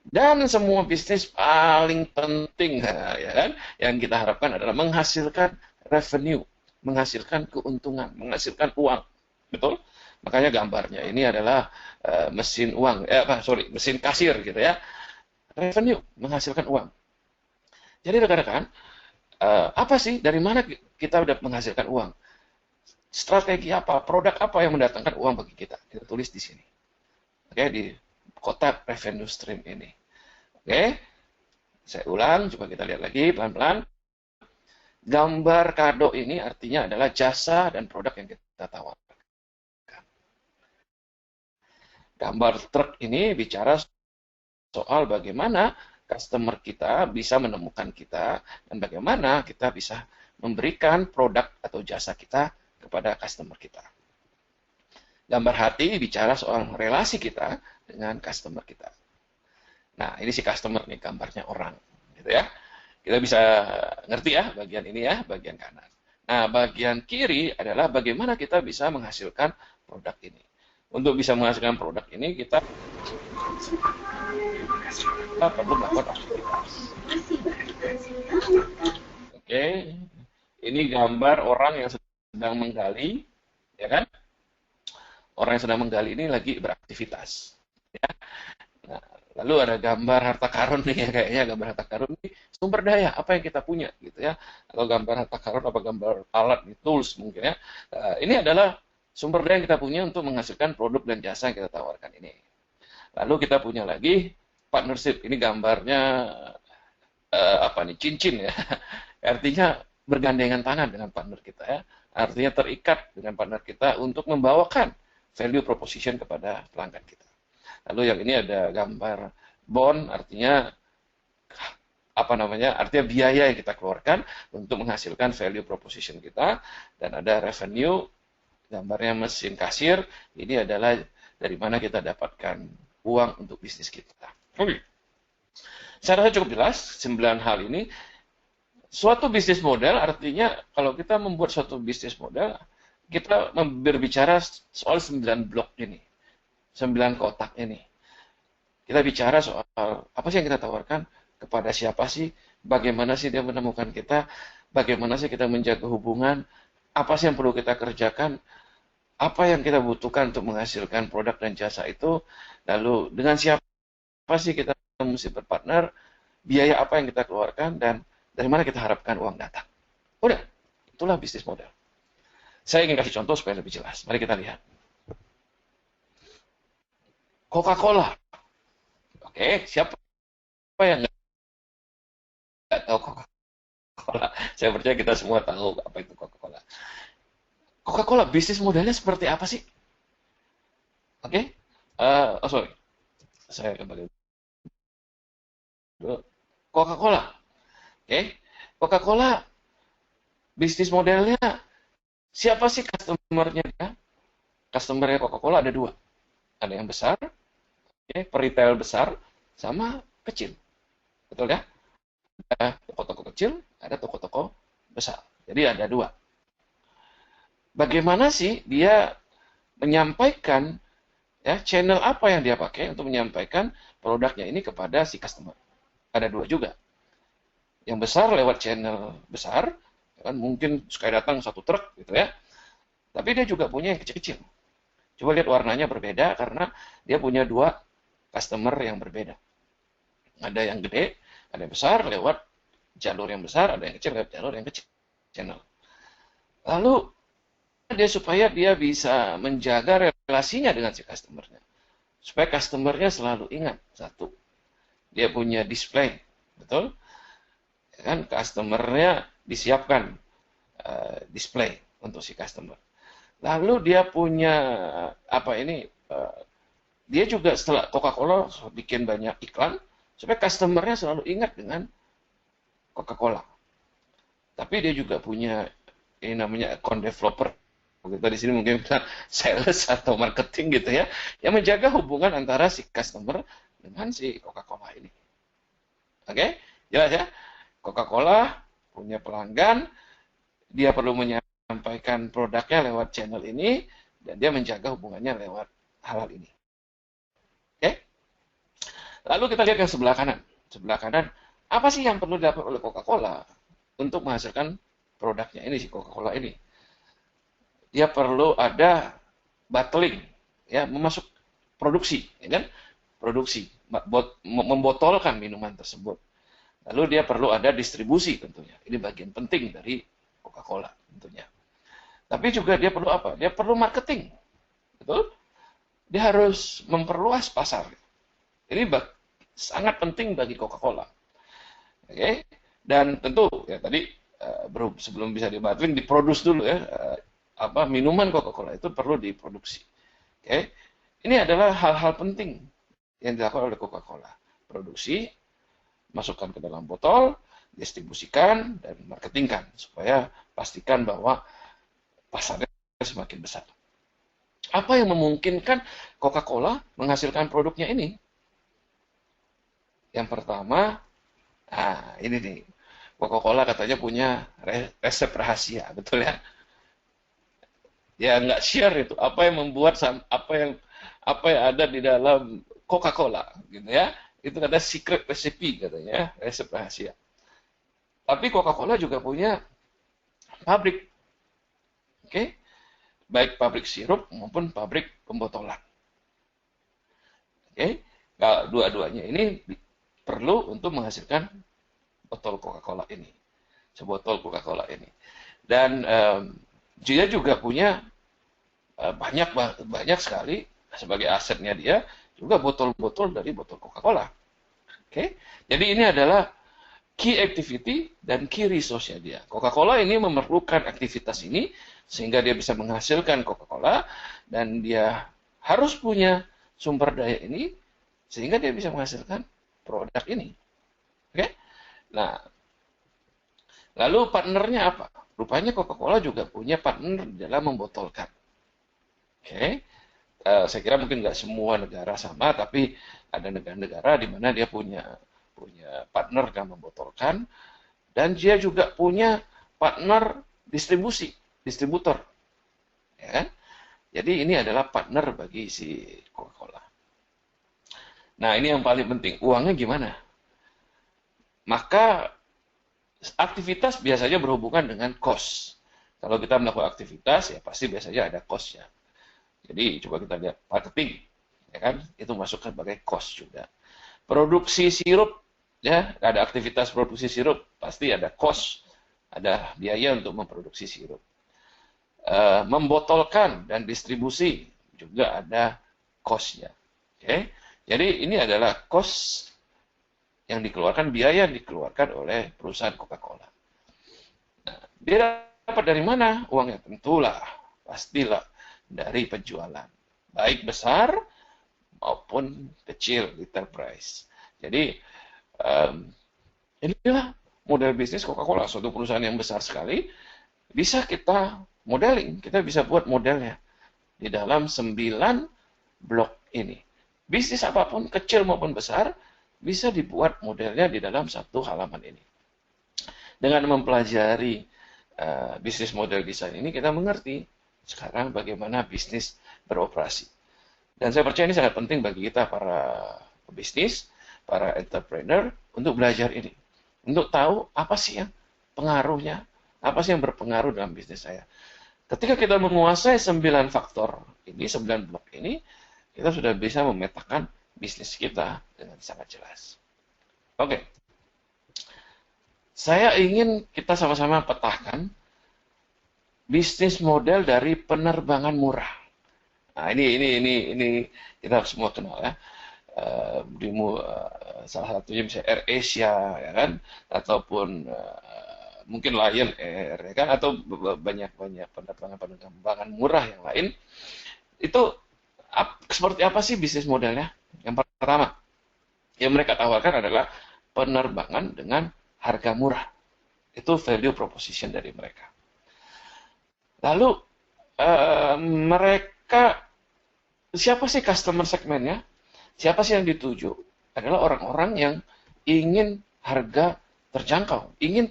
Dan semua bisnis paling penting, ya kan, yang kita harapkan adalah menghasilkan revenue, menghasilkan keuntungan, menghasilkan uang, betul? Makanya gambarnya ini adalah mesin uang, mesin kasir gitu ya. Revenue, menghasilkan uang. Jadi rekan-rekan, apa sih, dari mana kita udah menghasilkan uang? Strategi apa, produk apa yang mendatangkan uang bagi kita? Kita tulis di sini. Oke, di kotak revenue stream ini. Oke, saya ulang, coba kita lihat lagi pelan-pelan. Gambar kado ini artinya adalah jasa dan produk yang kita tawarkan. Gambar truk ini bicara soal bagaimana customer kita bisa menemukan kita dan bagaimana kita bisa memberikan produk atau jasa kita kepada customer kita. Gambar hati bicara soal relasi kita dengan customer kita. Nah, ini si customer nih, gambarnya orang, gitu ya. Kita bisa ngerti ya bagian ini ya, bagian kanan. Nah, bagian kiri adalah bagaimana kita bisa menghasilkan produk ini. Untuk bisa menghasilkan produk ini, kita perlu melakukan aktivitas. Oke, ini gambar orang yang sedang menggali, ya kan? Orang yang sedang menggali ini lagi beraktivitas. Ya. Nah, lalu ada gambar harta karun nih, ya, kayaknya gambar harta karun ini sumber daya apa yang kita punya, gitu ya. Atau gambar harta karun apa gambar alat, tools mungkin ya. Ini adalah sumber daya yang kita punya untuk menghasilkan produk dan jasa yang kita tawarkan ini. Lalu kita punya lagi partnership. Ini gambarnya cincin ya. Artinya bergandengan tangan dengan partner kita ya. Artinya terikat dengan partner kita untuk membawakan value proposition kepada pelanggan kita. Lalu yang ini ada gambar bond, artinya artinya biaya yang kita keluarkan untuk menghasilkan value proposition kita. Dan ada revenue, gambarnya mesin kasir, ini adalah dari mana kita dapatkan uang untuk bisnis kita. Oke. Saya rasa cukup jelas 9 hal ini. Suatu bisnis model artinya kalau kita membuat suatu bisnis model, kita berbicara soal 9 blok ini, 9 kotak ini. Kita bicara soal apa sih yang kita tawarkan, kepada siapa sih, bagaimana sih dia menemukan kita, bagaimana sih kita menjaga hubungan, apa sih yang perlu kita kerjakan, apa yang kita butuhkan untuk menghasilkan produk dan jasa itu, lalu dengan siapa sih kita mesti berpartner, biaya apa yang kita keluarkan, dan dari mana kita harapkan uang datang. Udah, itulah bisnis model. Saya ingin kasih contoh supaya lebih jelas. Mari kita lihat. Coca-Cola. Oke, siapa yang nggak tahu Coca-Cola? Saya percaya kita semua tahu apa itu Coca-Cola. Coca-Cola bisnis modelnya seperti apa sih? Oke, oh sorry, saya kembali dulu. Coca-Cola. Oke, Coca-Cola bisnis modelnya siapa sih customernya dia? Customernya Coca-Cola ada dua. Ada yang besar, okay, peritel besar, sama kecil. Betul ya? Ada toko-toko kecil, ada toko-toko besar. Jadi ada dua. Bagaimana sih dia menyampaikan, ya, channel apa yang dia pakai untuk menyampaikan produknya ini kepada si customer? Ada dua juga. Yang besar lewat channel besar, kan mungkin sekali datang satu truk gitu ya. Tapi dia juga punya yang kecil-kecil. Coba lihat warnanya berbeda karena dia punya dua customer yang berbeda. Ada yang gede, ada yang besar lewat jalur yang besar, ada yang kecil lewat jalur yang kecil. Channel. Lalu dia supaya dia bisa menjaga relasinya dengan si customernya. Supaya customernya selalu ingat. Satu, dia punya display. Betul? Kan customernya disiapkan display untuk si customer. Lalu dia punya apa ini? Dia juga setelah Coca-Cola bikin banyak iklan supaya customernya selalu ingat dengan Coca-Cola. Tapi dia juga punya ini namanya account developer. Kita di sini mungkin sales atau marketing gitu ya, yang menjaga hubungan antara si customer dengan si Coca-Cola ini. Oke, jelas ya? Coca-Cola punya pelanggan, dia perlu menyampaikan produknya lewat channel ini, dan dia menjaga hubungannya lewat hal ini. Oke? Lalu kita lihat yang sebelah kanan. Sebelah kanan, apa sih yang perlu dilakukan oleh Coca-Cola untuk menghasilkan produknya ini, si Coca-Cola ini? Dia perlu ada bottling, ya, memasuk produksi, ya kan? Produksi, membotolkan minuman tersebut. Lalu dia perlu ada distribusi tentunya. Ini bagian penting dari Coca-Cola tentunya. Tapi juga dia perlu apa? Dia perlu marketing. Betul? Dia harus memperluas pasar. Ini sangat penting bagi Coca-Cola. Oke? Dan tentu ya tadi sebelum bisa dibottling diproduksi dulu ya. Minuman Coca-Cola itu perlu diproduksi. Oke? Ini adalah hal-hal penting yang dilakukan oleh Coca-Cola. Produksi, masukkan ke dalam botol, distribusikan, dan marketingkan. Supaya pastikan bahwa pasarnya semakin besar. Apa yang memungkinkan Coca-Cola menghasilkan produknya ini? Yang pertama, ini nih. Coca-Cola katanya punya resep rahasia, betul ya? Ya nggak share itu. Apa yang membuat apa yang ada di dalam Coca-Cola, gitu ya? Itu kata secret recipe katanya, resep rahasia. Tapi Coca-Cola juga punya pabrik, oke? Baik pabrik sirup maupun pabrik pembotolan, oke? Nah, dua-duanya ini perlu untuk menghasilkan botol Coca-Cola ini, sebotol Coca-Cola ini. Dan dia juga punya banyak sekali sebagai asetnya dia juga botol-botol dari botol Coca-Cola. Oke, jadi ini adalah key activity dan key resource-nya dia. Coca-Cola ini memerlukan aktivitas ini sehingga dia bisa menghasilkan Coca-Cola dan dia harus punya sumber daya ini sehingga dia bisa menghasilkan produk ini. Oke, nah lalu partnernya apa? Rupanya Coca-Cola juga punya partner dalam membotolkan. Oke, saya kira mungkin nggak semua negara sama, tapi ada negara-negara di mana dia punya partner dalam membotolkan, dan dia juga punya partner distributor, ya kan? Jadi ini adalah partner bagi si Coca-Cola. Nah, ini yang paling penting. Uangnya gimana? Maka aktivitas biasanya berhubungan dengan cost. Kalau kita melakukan aktivitas, ya pasti biasanya ada cost-nya. Jadi coba kita lihat marketing, ya kan? Itu masuk sebagai cost juga. Produksi sirup, ya ada aktivitas produksi sirup, pasti ada cost, ada biaya untuk memproduksi sirup. Membotolkan dan distribusi juga ada cost-nya. Oke, jadi ini adalah cost yang dikeluarkan, biaya yang dikeluarkan oleh perusahaan Coca-Cola. Nah, dia dapat dari mana uangnya? Tentulah, pastilah dari penjualan, baik besar maupun kecil, enterprise. Jadi inilah model bisnis Coca-Cola, suatu perusahaan yang besar sekali. Bisa kita modeling, kita bisa buat modelnya di dalam 9 blok ini. Bisnis apapun, kecil maupun besar, bisa dibuat modelnya di dalam satu halaman ini. Dengan mempelajari bisnis model desain ini, kita mengerti sekarang bagaimana bisnis beroperasi. Dan saya percaya ini sangat penting bagi kita para pebisnis, para entrepreneur, untuk belajar ini. Untuk tahu apa sih yang pengaruhnya, apa sih yang berpengaruh dalam bisnis saya. Ketika kita menguasai 9 faktor ini, 9 blok ini, kita sudah bisa memetakan bisnis kita dengan sangat jelas. Oke. Saya ingin kita sama-sama petahkan bisnis model dari penerbangan murah. Nah, ini kita semua kenal ya. Salah satunya misalnya AirAsia, ya kan, ataupun mungkin Lion Air, ya kan, atau banyak penerbangan murah yang lain. Itu seperti apa sih bisnis modelnya? Yang pertama, yang mereka tawarkan adalah penerbangan dengan harga murah. Itu value proposition dari mereka. Lalu mereka, siapa sih customer segmennya? Siapa sih yang dituju? Adalah orang-orang yang ingin harga terjangkau, ingin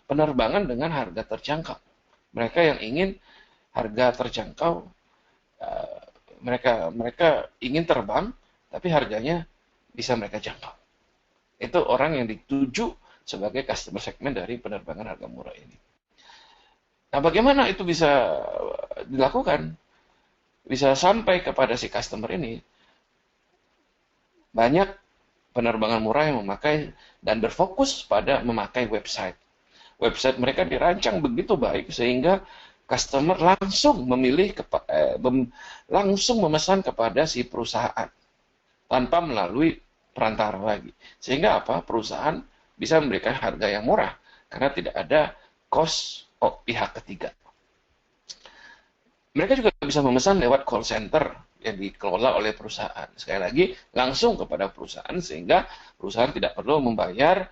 penerbangan dengan harga terjangkau. Mereka yang ingin harga terjangkau, mereka ingin terbang, tapi harganya bisa mereka jangkau. Itu orang yang dituju sebagai customer segment dari penerbangan harga murah ini. Nah, bagaimana itu bisa dilakukan? Bisa sampai kepada si customer ini? Banyak penerbangan murah yang memakai dan berfokus pada memakai website. Website mereka dirancang begitu baik sehingga customer langsung langsung memesan kepada si perusahaan tanpa melalui perantara lagi. Sehingga apa? Perusahaan bisa memberikan harga yang murah karena tidak ada cost pihak ketiga. Mereka juga bisa memesan lewat call center yang dikelola oleh perusahaan. Sekali lagi, langsung kepada perusahaan sehingga perusahaan tidak perlu membayar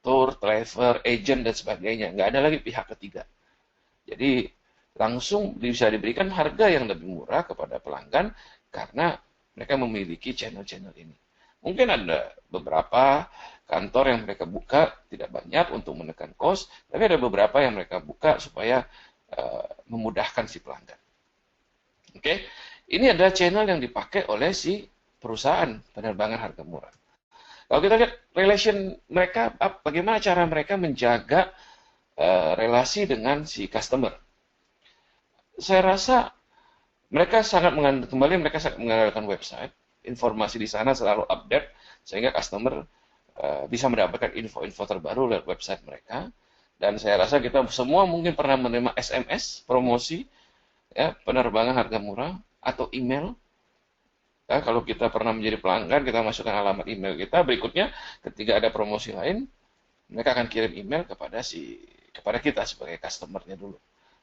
tour, traveler, agent, dan sebagainya. Nggak ada lagi pihak ketiga. Jadi, langsung bisa diberikan harga yang lebih murah kepada pelanggan karena mereka memiliki channel-channel ini. Mungkin ada beberapa kantor yang mereka buka, tidak banyak untuk menekan cost, tapi ada beberapa yang mereka buka supaya memudahkan si pelanggan. Oke, ini adalah channel yang dipakai oleh si perusahaan penerbangan harga murah. Kalau kita lihat relation mereka, bagaimana cara mereka menjaga relasi dengan si customer. Saya rasa mereka sangat mengandalkan website, informasi di sana selalu update sehingga customer bisa mendapatkan info-info terbaru lewat website mereka. Dan saya rasa kita semua mungkin pernah menerima SMS promosi ya, penerbangan harga murah atau email. Ya, kalau kita pernah menjadi pelanggan, kita masukkan alamat email kita. Berikutnya, ketika ada promosi lain, mereka akan kirim email kepada kita sebagai customer-nya dulu.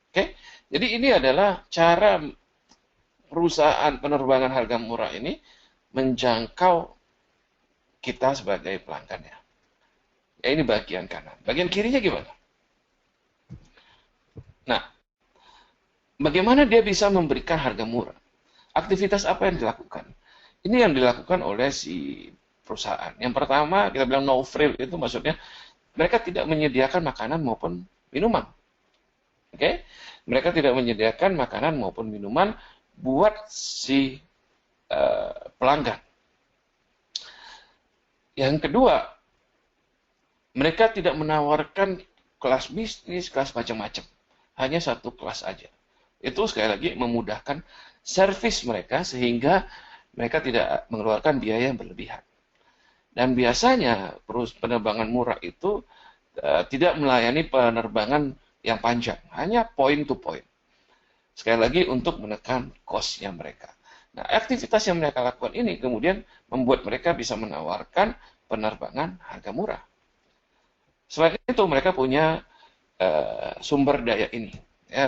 Oke, jadi ini adalah cara perusahaan penerbangan harga murah ini menjangkau kita sebagai pelanggannya. Ya, ini bagian kanan. Bagian kirinya gimana? Nah, bagaimana dia bisa memberikan harga murah? Aktivitas apa yang dilakukan? Ini yang dilakukan oleh si perusahaan. Yang pertama, kita bilang no frill, itu maksudnya mereka tidak menyediakan makanan maupun minuman. Oke? Mereka tidak menyediakan makanan maupun minuman buat si pelanggan. Yang kedua, mereka tidak menawarkan kelas bisnis, kelas macam-macam. Hanya satu kelas aja. Itu sekali lagi memudahkan servis mereka sehingga mereka tidak mengeluarkan biaya yang berlebihan. Dan biasanya penerbangan murah itu tidak melayani penerbangan yang panjang, hanya point to point. Sekali lagi untuk menekan cost-nya mereka. Nah, aktivitas yang mereka lakukan ini kemudian membuat mereka bisa menawarkan penerbangan harga murah. Selain itu mereka punya sumber daya ini,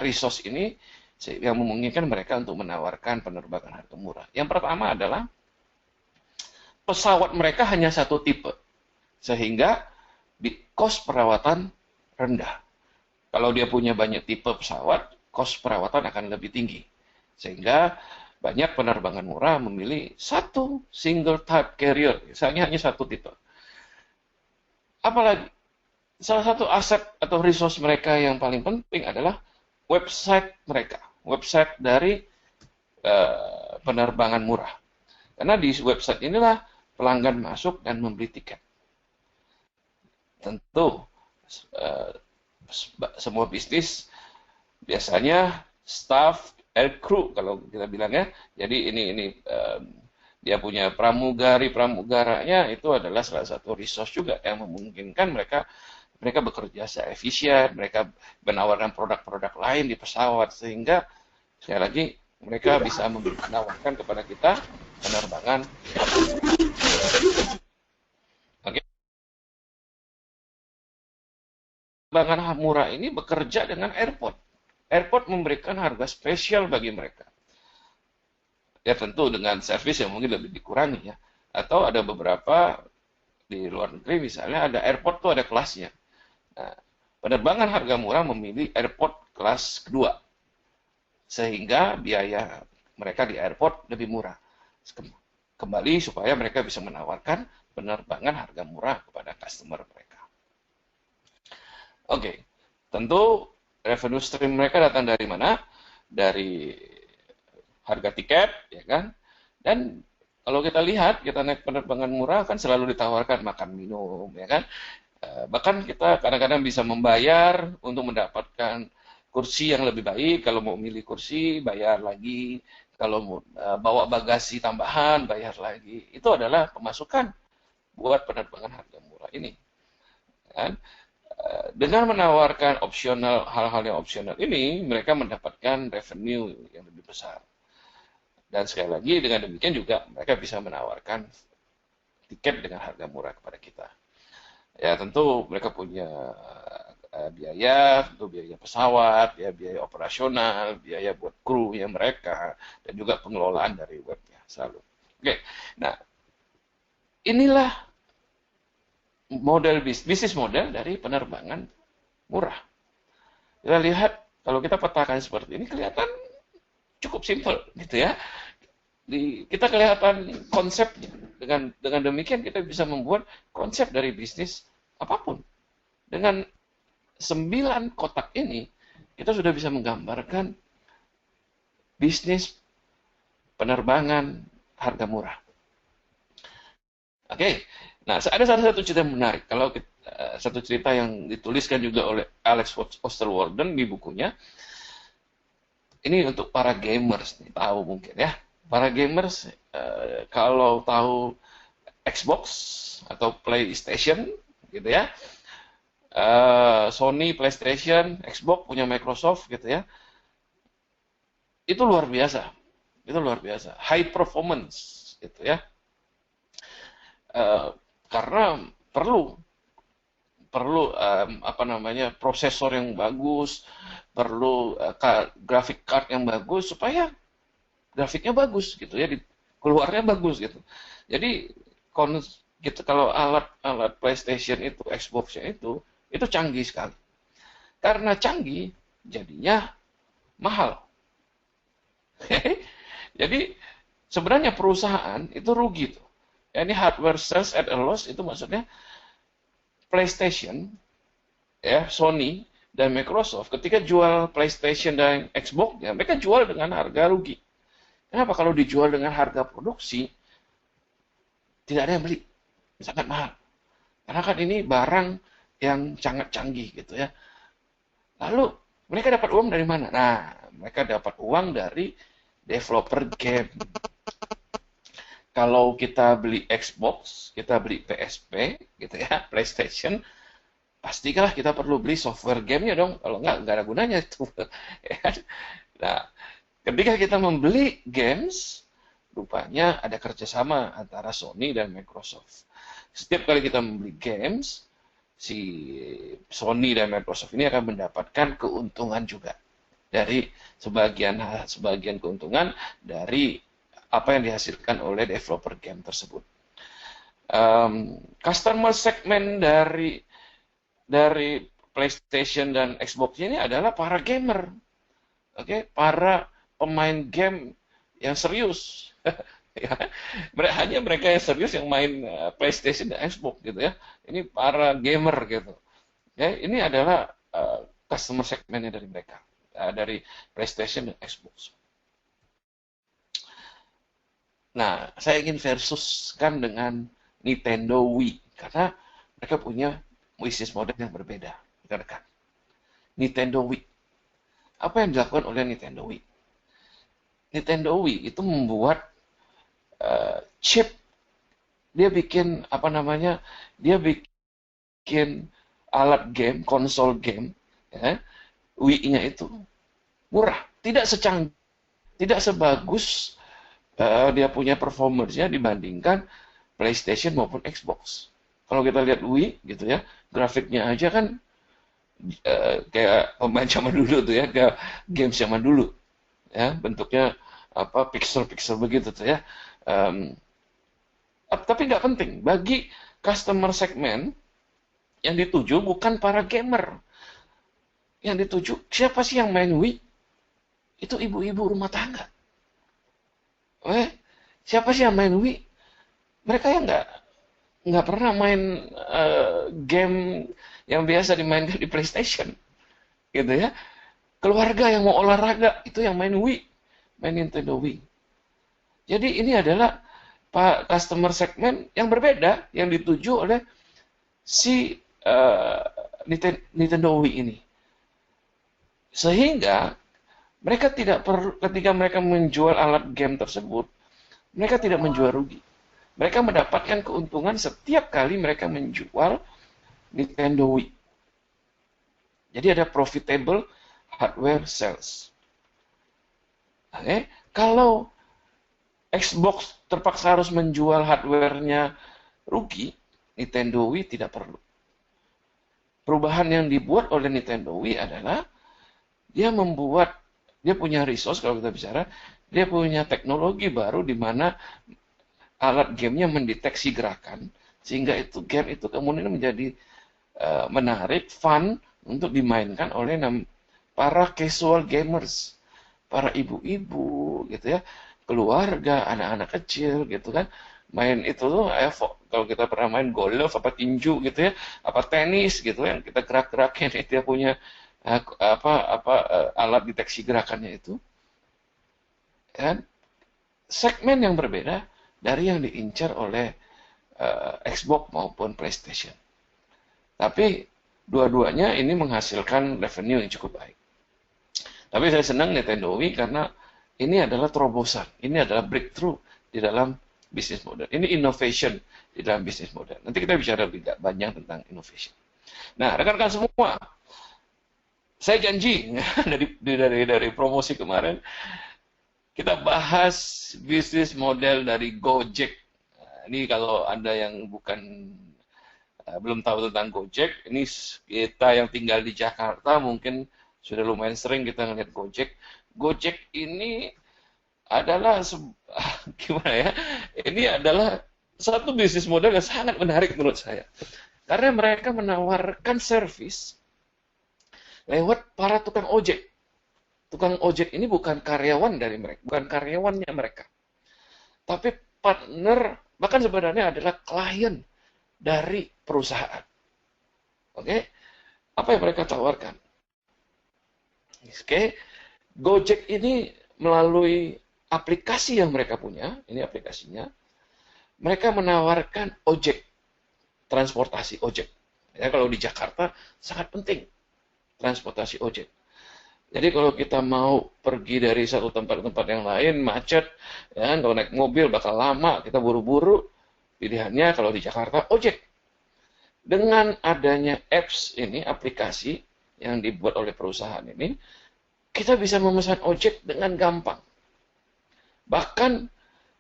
resource ini yang memungkinkan mereka untuk menawarkan penerbangan harga murah. Yang pertama adalah pesawat mereka hanya satu tipe, sehingga cost perawatan rendah. Kalau dia punya banyak tipe pesawat, cost perawatan akan lebih tinggi. Sehingga banyak penerbangan murah memilih satu single type carrier, misalnya hanya satu tipe. Apalagi, salah satu aset atau resource mereka yang paling penting adalah website mereka. Website dari penerbangan murah. Karena di website inilah pelanggan masuk dan membeli tiket. Tentu, semua bisnis biasanya staff, air crew kalau kita bilangnya. Jadi ini dia punya pramugaranya itu adalah salah satu resource juga yang memungkinkan mereka bekerja secara efisien, mereka menawarkan produk-produk lain di pesawat sehingga sekali lagi mereka bisa menawarkan kepada kita penerbangan. Oke. Penerbangan murah ini bekerja dengan airport. Airport memberikan harga spesial bagi mereka. Ya tentu dengan servis yang mungkin lebih dikurangi ya. Atau ada beberapa di luar negeri misalnya ada airport tuh ada kelasnya. Nah, penerbangan harga murah memilih airport kelas kedua. Sehingga biaya mereka di airport lebih murah. Kembali supaya mereka bisa menawarkan penerbangan harga murah kepada customer mereka. Oke, tentu revenue stream mereka datang dari mana? Dari harga tiket, ya kan? Dan kalau kita lihat, kita naik penerbangan murah kan selalu ditawarkan makan minum, ya kan? Bahkan kita kadang-kadang bisa membayar untuk mendapatkan kursi yang lebih baik. Kalau mau milih kursi, bayar lagi. Kalau mau bawa bagasi tambahan, bayar lagi. Itu adalah pemasukan buat penerbangan harga murah ini. Kan? Dengan menawarkan opsional hal-hal yang opsional ini, mereka mendapatkan revenue yang lebih besar. Dan sekali lagi, dengan demikian juga mereka bisa menawarkan tiket dengan harga murah kepada kita. Ya tentu mereka punya biaya, tentu biaya pesawat, ya biaya operasional, biaya buat kru yang mereka, dan juga pengelolaan dari webnya selalu. Oke, nah inilah model bisnis model dari penerbangan murah. Kita lihat kalau kita petakan seperti ini kelihatan cukup simpel gitu ya. Kita kelihatan konsepnya. Dengan demikian kita bisa membuat konsep dari bisnis apapun. Dengan 9 kotak ini kita sudah bisa menggambarkan bisnis penerbangan harga murah. Oke. Nah, ada salah satu cerita menarik. Kalau satu cerita yang dituliskan juga oleh Alex Osterwalder di bukunya. Ini untuk para gamers nih, tahu mungkin ya. Para gamers kalau tahu Xbox atau PlayStation gitu ya. Sony, PlayStation, Xbox punya Microsoft gitu ya. Itu luar biasa. Itu luar biasa. High performance gitu ya. Karena perlu prosesor yang bagus, perlu graphic card yang bagus supaya grafiknya bagus gitu ya, keluarnya bagus gitu. Jadi gitu, kalau alat PlayStation itu, Xbox-nya itu canggih sekali. Karena canggih, jadinya mahal. Jadi sebenarnya perusahaan itu rugi tuh. Ini hardware sales at a loss itu maksudnya PlayStation, ya Sony dan Microsoft ketika jual PlayStation dan Xbox, ya mereka jual dengan harga rugi. Kenapa? Kalau dijual dengan harga produksi tidak ada yang beli. sangat mahal. Karena kan ini barang yang sangat canggih gitu ya. Lalu mereka dapat uang dari mana? Nah, mereka dapat uang dari developer game. Kalau kita beli Xbox, kita beli PSP, gitu ya, PlayStation, pastilah kita perlu beli software gamenya dong. Kalau nggak ada gunanya itu. Nah, ketika kita membeli games, rupanya ada kerjasama antara Sony dan Microsoft. Setiap kali kita membeli games, si Sony dan Microsoft ini akan mendapatkan keuntungan juga dari sebagian keuntungan dari apa yang dihasilkan oleh developer game tersebut. Customer segment dari PlayStation dan Xbox ini adalah para gamer, para pemain game yang serius. Ya, hanya mereka yang serius yang main PlayStation dan Xbox gitu ya. Ini para gamer gitu. Ya, ini adalah customer segmentnya dari mereka, dari PlayStation dan Xbox. Nah, saya ingin versuskan dengan Nintendo Wii karena mereka punya bisnis model yang berbeda, rekan-rekan. Nintendo Wii. Apa yang dilakukan oleh Nintendo Wii? Nintendo Wii itu membuat chip, dia bikin apa namanya? Dia bikin alat game, konsol game, ya, Wii-nya itu murah, tidak secanggih, tidak sebagus dia punya performance-nya dibandingkan PlayStation maupun Xbox. Kalau kita lihat Wii gitu ya, grafiknya aja kan kayak pemain zaman dulu tuh ya, kayak games zaman dulu ya, bentuknya apa pixel-pixel begitu tuh ya. Tapi nggak penting bagi customer segment yang dituju bukan para gamer. Yang dituju siapa sih yang main Wii? Itu ibu-ibu rumah tangga. Siapa sih yang main Wii? Mereka yang nggak pernah main game yang biasa dimainkan di PlayStation, gitu ya. Keluarga yang mau olahraga itu yang main Wii, main Nintendo Wii. Jadi ini adalah customer segment yang berbeda yang dituju oleh si Nintendo Wii ini. Sehingga mereka tidak perlu, ketika mereka menjual alat game tersebut, mereka tidak menjual rugi. Mereka mendapatkan keuntungan setiap kali mereka menjual Nintendo Wii. Jadi ada profitable hardware sales. Kalau Xbox terpaksa harus menjual hardware-nya rugi, Nintendo Wii tidak perlu. Perubahan yang dibuat oleh Nintendo Wii adalah dia punya resource, kalau kita bicara, dia punya teknologi baru di mana alat gamenya mendeteksi gerakan, sehingga itu game itu kemudian menjadi menarik, fun untuk dimainkan oleh para casual gamers, para ibu-ibu gitu ya, keluarga, anak-anak kecil gitu kan, main itu tuh kalau kita pernah main golf apa tinju gitu ya, apa tenis gitu yang kita gerak-gerakin, dia punya alat deteksi gerakannya itu, kan segmen yang berbeda dari yang diincar oleh Xbox maupun PlayStation. Tapi dua-duanya ini menghasilkan revenue yang cukup baik. Tapi saya senang Nintendo Wii karena ini adalah terobosan, ini adalah breakthrough di dalam bisnis model. Ini innovation di dalam bisnis model. Nanti kita bicara lebih banyak tentang innovation. Nah, rekan-rekan semua, saya janji dari promosi kemarin kita bahas bisnis model dari Gojek. Ini kalau Anda yang belum tahu tentang Gojek, ini kita yang tinggal di Jakarta mungkin sudah lumayan sering kita ngeliat Gojek. Gojek ini adalah gimana ya? Ini adalah satu bisnis model yang sangat menarik menurut saya. Karena mereka menawarkan servis lewat para tukang ojek. Tukang ojek ini bukan karyawan dari mereka, bukan karyawannya mereka. Tapi partner, bahkan sebenarnya adalah klien dari perusahaan. Oke? Apa yang mereka tawarkan? Oke? Gojek ini melalui aplikasi yang mereka punya, ini aplikasinya, mereka menawarkan ojek. transportasi ojek. Ya, kalau di Jakarta sangat penting transportasi ojek. Jadi kalau kita mau pergi dari satu tempat ke tempat yang lain, macet, ya, kalau naik mobil bakal lama, kita buru-buru, pilihannya kalau di Jakarta, ojek. Dengan adanya apps ini, aplikasi yang dibuat oleh perusahaan ini, kita bisa memesan ojek dengan gampang. Bahkan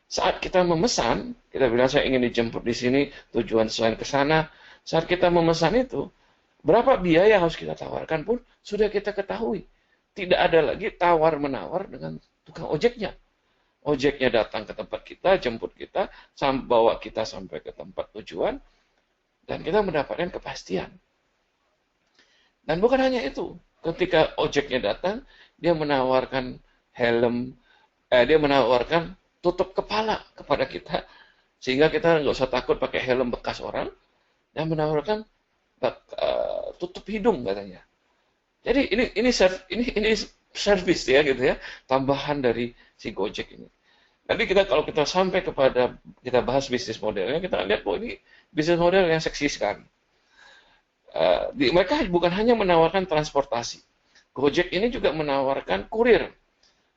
saat kita memesan, kita bilang saya ingin dijemput di sini, tujuan selain ke sana, saat kita memesan itu, berapa biaya yang harus kita tawarkan pun sudah kita ketahui. Tidak ada lagi tawar-menawar dengan tukang ojeknya. Ojeknya datang ke tempat kita, jemput kita, bawa kita sampai ke tempat tujuan, dan kita mendapatkan kepastian. Dan bukan hanya itu, ketika ojeknya datang, dia menawarkan helm, dia menawarkan tutup kepala kepada kita, sehingga kita nggak usah takut pakai helm bekas orang, dan menawarkan tutup hidung katanya. Jadi ini service ya gitu ya, tambahan dari si Gojek ini. Nanti kalau kita sampai kepada kita bahas bisnis modelnya, kita lihat bahwa ini bisnis model yang seksi sekali. Mereka bukan hanya menawarkan transportasi. Gojek ini juga menawarkan kurir.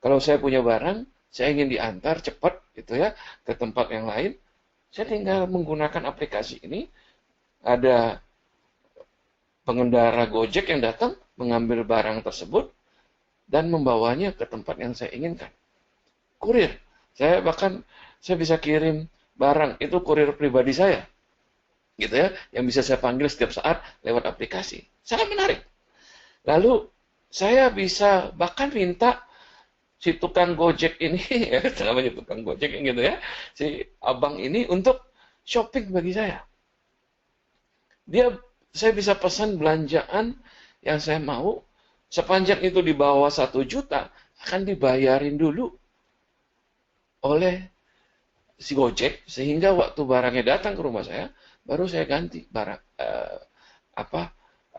Kalau saya punya barang, saya ingin diantar cepat gitu ya ke tempat yang lain, saya tinggal menggunakan aplikasi ini. Ada pengendara Gojek yang datang mengambil barang tersebut dan membawanya ke tempat yang saya inginkan. Kurir. Saya bisa kirim barang, itu kurir pribadi saya. Gitu ya, yang bisa saya panggil setiap saat lewat aplikasi. Sangat menarik. Lalu saya bisa bahkan minta si tukang Gojek ini, ya, namanya tukang Gojek gitu ya, si abang ini untuk shopping bagi saya. Saya bisa pesan belanjaan yang saya mau, sepanjang itu di bawah 1 juta, akan dibayarin dulu oleh si Gojek, sehingga waktu barangnya datang ke rumah saya, baru saya ganti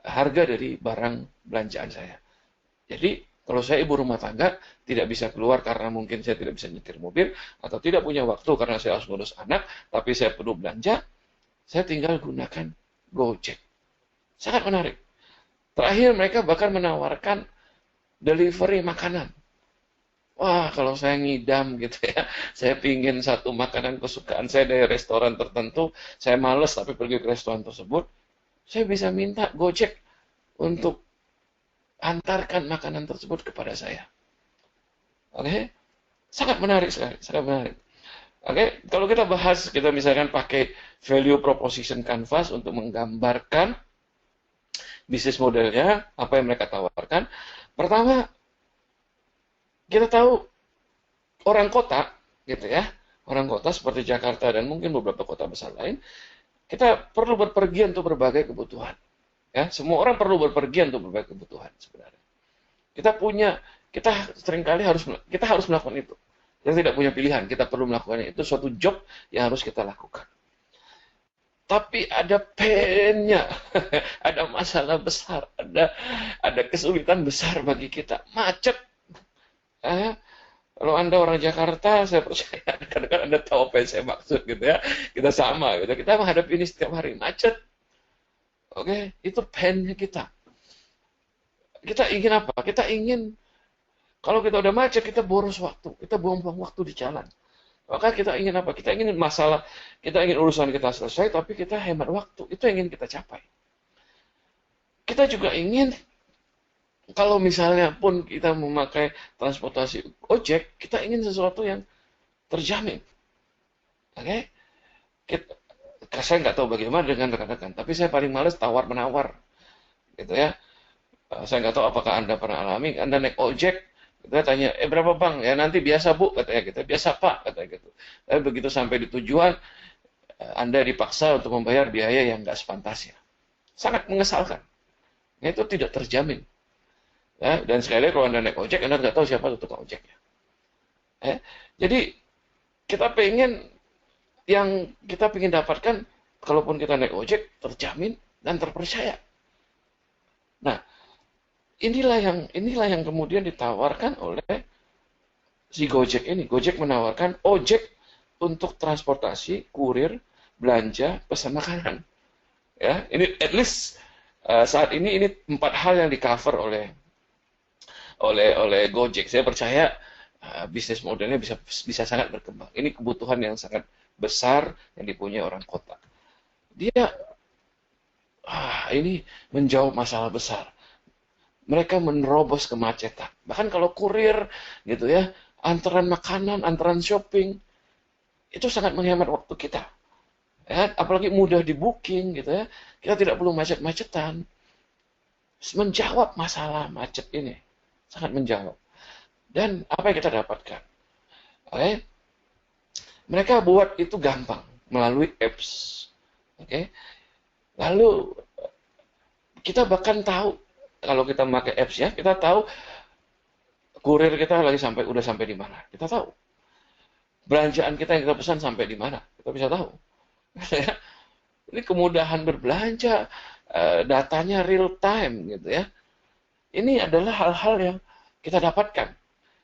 harga dari barang belanjaan saya. Jadi kalau saya ibu rumah tangga, tidak bisa keluar karena mungkin saya tidak bisa nyetir mobil, atau tidak punya waktu karena saya harus ngurus anak, tapi saya perlu belanja, saya tinggal gunakan Gojek. Sangat menarik. Terakhir mereka bahkan menawarkan delivery makanan. Wah, kalau saya ngidam gitu ya, saya pingin satu makanan kesukaan saya dari restoran tertentu, saya males tapi pergi ke restoran tersebut, saya bisa minta Gojek untuk antarkan makanan tersebut kepada saya. Oke? Sangat menarik sekali, sangat menarik. Oke, kalau kita bahas, kita misalkan pakai value proposition canvas untuk menggambarkan bisnis modelnya, apa yang mereka tawarkan. Pertama, kita tahu orang kota, gitu ya, orang kota seperti Jakarta dan mungkin beberapa kota besar lain, kita perlu berpergian untuk berbagai kebutuhan. Ya, semua orang perlu berpergian untuk berbagai kebutuhan sebenarnya. Kita seringkali harus melakukan itu. Kita tidak punya pilihan, kita perlu melakukannya. Itu suatu job yang harus kita lakukan. Tapi ada pain-nya, ada masalah besar, ada kesulitan besar bagi kita. Macet. Kalau Anda orang Jakarta, saya percaya kadang-kadang Anda tahu apa yang saya maksud gitu ya. Kita sama gitu. Kita menghadapi ini setiap hari, macet. Oke, itu pain-nya kita. Kita ingin apa? Kita ingin, kalau kita udah macet, kita boros waktu. Kita buang-buang waktu di jalan. Maka kita ingin apa? Kita ingin urusan kita selesai, tapi kita hemat waktu. Itu yang ingin kita capai. Kita juga ingin, kalau misalnya pun kita memakai transportasi ojek, kita ingin sesuatu yang terjamin. Oke? Saya nggak tahu bagaimana dengan rekan-rekan, tapi saya paling males tawar-menawar. Gitu ya. Saya nggak tahu apakah Anda pernah alami, Anda naik ojek, kita tanya, berapa bang? Ya nanti biasa bu, katanya gitu. Biasa pak, katanya gitu. Tapi begitu sampai di tujuan, Anda dipaksa untuk membayar biaya yang nggak sepantasnya. Sangat mengesalkan. Itu tidak terjamin. Ya, dan sekali lagi kalau Anda naik ojek, Anda nggak tahu siapa tukang ojeknya. Jadi kita pengen dapatkan, kalaupun kita naik ojek, terjamin dan terpercaya. Nah, inilah yang kemudian ditawarkan oleh si Gojek ini. Gojek menawarkan ojek untuk transportasi, kurir, belanja, pesan makanan. Ya, ini at least saat ini empat hal yang di cover oleh Gojek. Saya percaya bisnis modelnya bisa bisa sangat berkembang. Ini kebutuhan yang sangat besar yang dipunyai orang kota. Dia ini menjawab masalah besar. Mereka menerobos kemacetan. Bahkan kalau kurir gitu ya, antaran makanan, antaran shopping, itu sangat menghemat waktu kita. Ya, apalagi mudah di booking gitu ya. Kita tidak perlu macet-macetan. Menjawab masalah macet ini. Sangat menjawab. Dan apa yang kita dapatkan? Oke, mereka buat itu gampang melalui apps. Oke, lalu kita bahkan tahu kalau kita pakai apps ya, kita tahu kurir kita lagi udah sampai di mana. Kita tahu belanjaan kita yang kita pesan sampai di mana. Kita bisa tahu. Ini kemudahan berbelanja, datanya real time gitu ya. Ini adalah hal-hal yang kita dapatkan.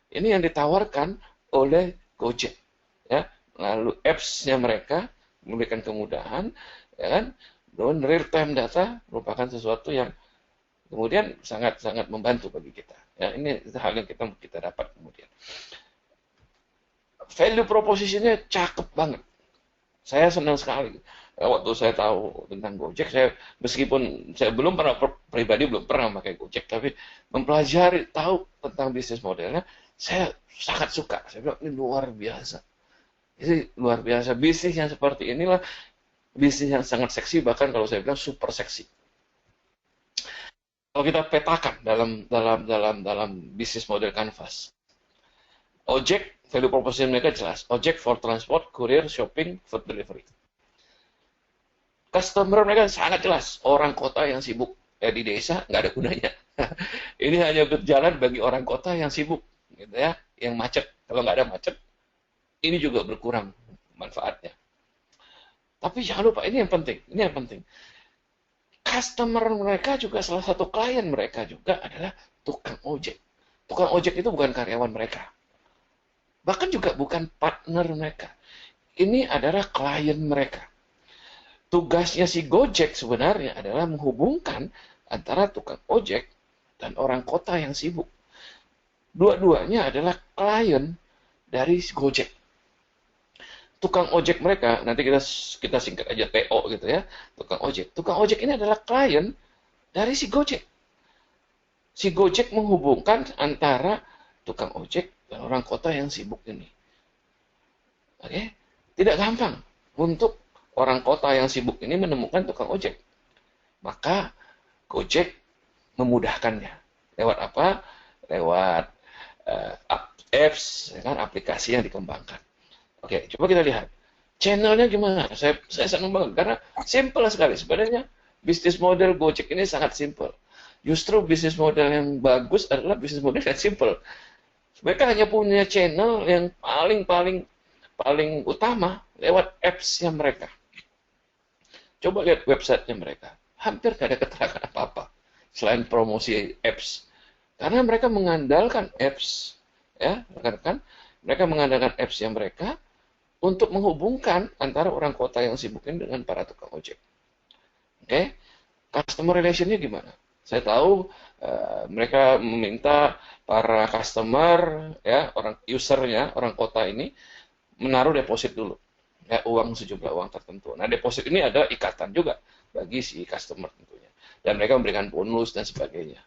Ini yang ditawarkan oleh Gojek, ya. Lalu apps-nya mereka memberikan kemudahan, ya kan? Dan real time data merupakan sesuatu yang kemudian sangat-sangat membantu bagi kita. Ya, ini hal yang kita dapat kemudian. Value proposition-nya cakep banget. Saya senang sekali. Waktu saya tahu tentang Gojek, saya meskipun saya belum pernah pribadi belum pernah pakai Gojek, tapi mempelajari tahu tentang bisnis modelnya, saya sangat suka. Saya bilang ini luar biasa. Ini luar biasa. Bisnis yang seperti inilah bisnis yang sangat seksi, bahkan kalau saya bilang super seksi. Kalau kita petakan dalam bisnis model Canvas, Ojek value proposition mereka jelas. Ojek for transport, courier, shopping, food delivery. Customer mereka sangat jelas. Orang kota yang sibuk di desa nggak ada gunanya. Ini hanya berjalan bagi orang kota yang sibuk, gitu ya, yang macet. Kalau nggak ada macet, ini juga berkurang manfaatnya. Tapi jangan lupa ini yang penting. Ini yang penting. Customer mereka juga salah satu klien mereka juga adalah tukang ojek. Tukang ojek itu bukan karyawan mereka. Bahkan juga bukan partner mereka. Ini adalah klien mereka. Tugasnya si Gojek sebenarnya adalah menghubungkan antara tukang ojek dan orang kota yang sibuk. Dua-duanya adalah klien dari si Gojek. Tukang ojek mereka, nanti kita singkat aja TO gitu ya, tukang ojek. Tukang ojek ini adalah klien dari si Gojek. Si Gojek menghubungkan antara tukang ojek dan orang kota yang sibuk ini. Oke? Tidak gampang untuk orang kota yang sibuk ini menemukan tukang ojek. Maka Gojek memudahkannya. Lewat apa? Lewat apps, kan, aplikasi yang dikembangkan. Oke, coba kita lihat. Channelnya gimana? Saya senang banget karena simple sekali. Sebenarnya bisnis model Gojek ini sangat simple. Justru bisnis model yang bagus adalah bisnis model yang simple. Mereka hanya punya channel yang paling utama lewat apps-nya mereka. Coba lihat website-nya mereka. Hampir tidak ada keterangan apa-apa selain promosi apps. Karena mereka mengandalkan apps, ya, rekan-rekan. Mereka mengandalkan apps-nya mereka untuk menghubungkan antara orang kota yang sibuk ini dengan para tukang ojek. Oke, customer relation-nya gimana? Saya tahu mereka meminta para customer, ya, orang usernya, orang kota ini menaruh deposit dulu, ya, sejumlah uang tertentu. Nah, deposit ini ada ikatan juga bagi si customer tentunya, dan mereka memberikan bonus dan sebagainya.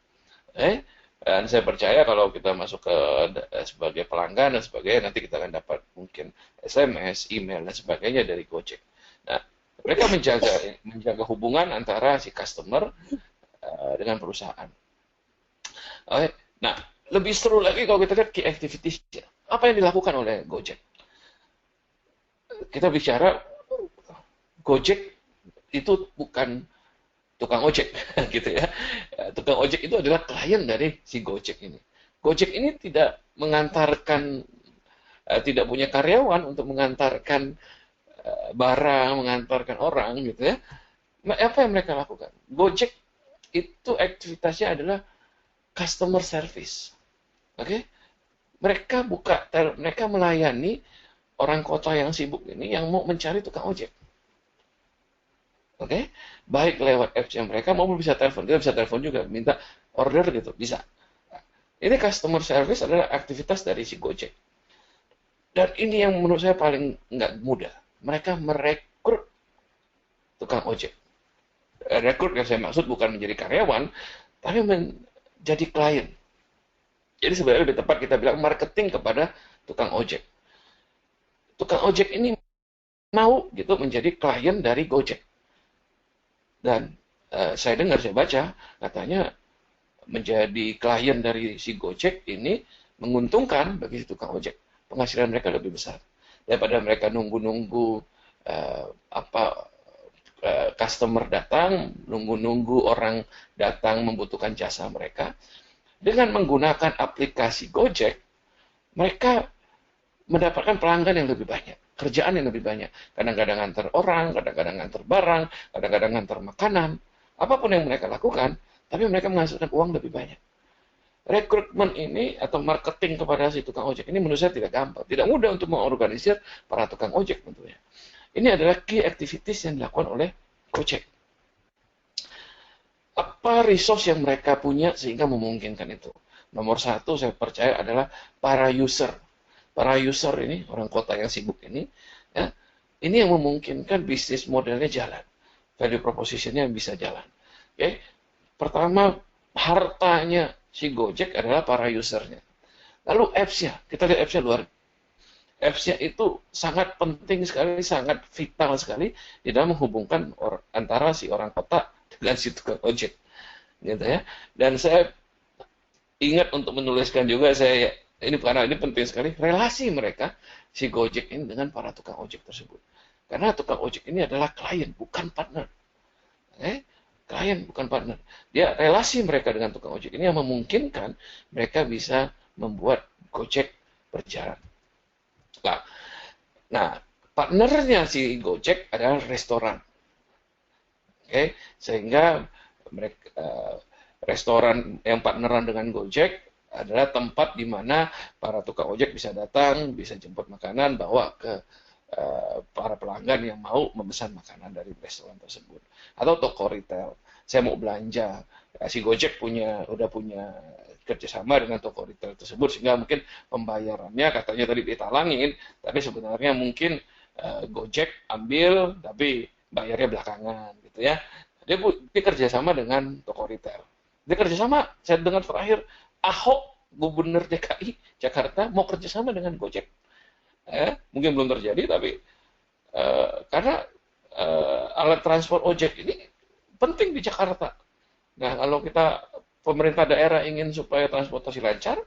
Dan saya percaya kalau kita masuk ke sebagai pelanggan dan sebagainya, nanti kita akan dapat mungkin SMS, email dan sebagainya dari Gojek. Nah, mereka menjaga hubungan antara si customer dengan perusahaan. Oke. Nah, lebih seru lagi kalau kita lihat key activities. Apa yang dilakukan oleh Gojek? Kita bicara Gojek itu bukan tukang ojek, gitu ya. Tukang ojek itu adalah klien dari si Gojek ini. Gojek ini tidak mengantarkan, tidak punya karyawan untuk mengantarkan barang, mengantarkan orang, gitu ya. Apa yang mereka lakukan? Gojek itu aktivitasnya adalah customer service. Oke? Mereka melayani orang kota yang sibuk ini yang mau mencari tukang ojek. Oke, baik lewat apps-nya mereka maupun bisa telepon. Kita bisa telepon juga, minta order gitu, bisa. Nah, ini customer service adalah aktivitas dari si Gojek. Dan ini yang menurut saya paling nggak mudah. Mereka merekrut tukang ojek. Rekrut yang saya maksud bukan menjadi karyawan, tapi menjadi klien. Jadi sebenarnya lebih tepat kita bilang marketing kepada tukang ojek. Tukang ojek ini mau gitu menjadi klien dari Gojek. Dan saya dengar, saya baca, katanya menjadi klien dari si Gojek ini menguntungkan bagi si tukang ojek. Penghasilan mereka lebih besar daripada mereka nunggu-nunggu apa customer datang, nunggu-nunggu orang datang membutuhkan jasa mereka. Dengan menggunakan aplikasi Gojek, mereka mendapatkan pelanggan yang lebih banyak, kerjaan yang lebih banyak. Kadang-kadang antar orang, kadang-kadang antar barang, kadang-kadang antar makanan. Apapun yang mereka lakukan, tapi mereka menghasilkan uang lebih banyak. Rekrutmen ini atau marketing kepada si tukang ojek ini menurut saya tidak gampang, tidak mudah untuk mengorganisir para tukang ojek tentunya. Ini adalah key activities yang dilakukan oleh Gojek. Apa resource yang mereka punya sehingga memungkinkan itu? Nomor satu saya percaya adalah para user. Para user ini, orang kota yang sibuk ini, ya, ini yang memungkinkan bisnis modelnya jalan. Value propositionnya bisa jalan. Okay? Pertama, hartanya si Gojek adalah para usernya. Lalu apps-nya, kita lihat apps-nya luar. Apps-nya itu sangat penting sekali, sangat vital sekali di dalam menghubungkan antara si orang kota dengan si tukang ojek. Gitu ya. Dan saya ingat untuk menuliskan juga, ini karena ini penting sekali, relasi mereka, si Gojek ini dengan para tukang ojek tersebut. Karena tukang ojek ini adalah klien, bukan partner. Klien bukan partner. Dia relasi mereka dengan tukang ojek ini yang memungkinkan mereka bisa membuat Gojek berjalan. Nah, partnernya si Gojek adalah restoran. Sehingga mereka restoran yang partneran dengan Gojek adalah tempat di mana para tukang ojek bisa datang, bisa jemput makanan, bawa ke para pelanggan yang mau memesan makanan dari restoran tersebut. Atau toko retail, saya mau belanja, si Gojek udah punya kerjasama dengan toko retail tersebut, sehingga mungkin pembayarannya katanya tadi ditalangin, tapi sebenarnya mungkin Gojek ambil, tapi bayarnya belakangan, gitu ya. Dia kerjasama dengan toko retail. Dia kerjasama, saya dengar terakhir, Ahok, Gubernur DKI Jakarta, mau kerjasama dengan Gojek. Mungkin belum terjadi, tapi karena alat transport ojek ini penting di Jakarta. Nah, kalau pemerintah daerah ingin supaya transportasi lancar,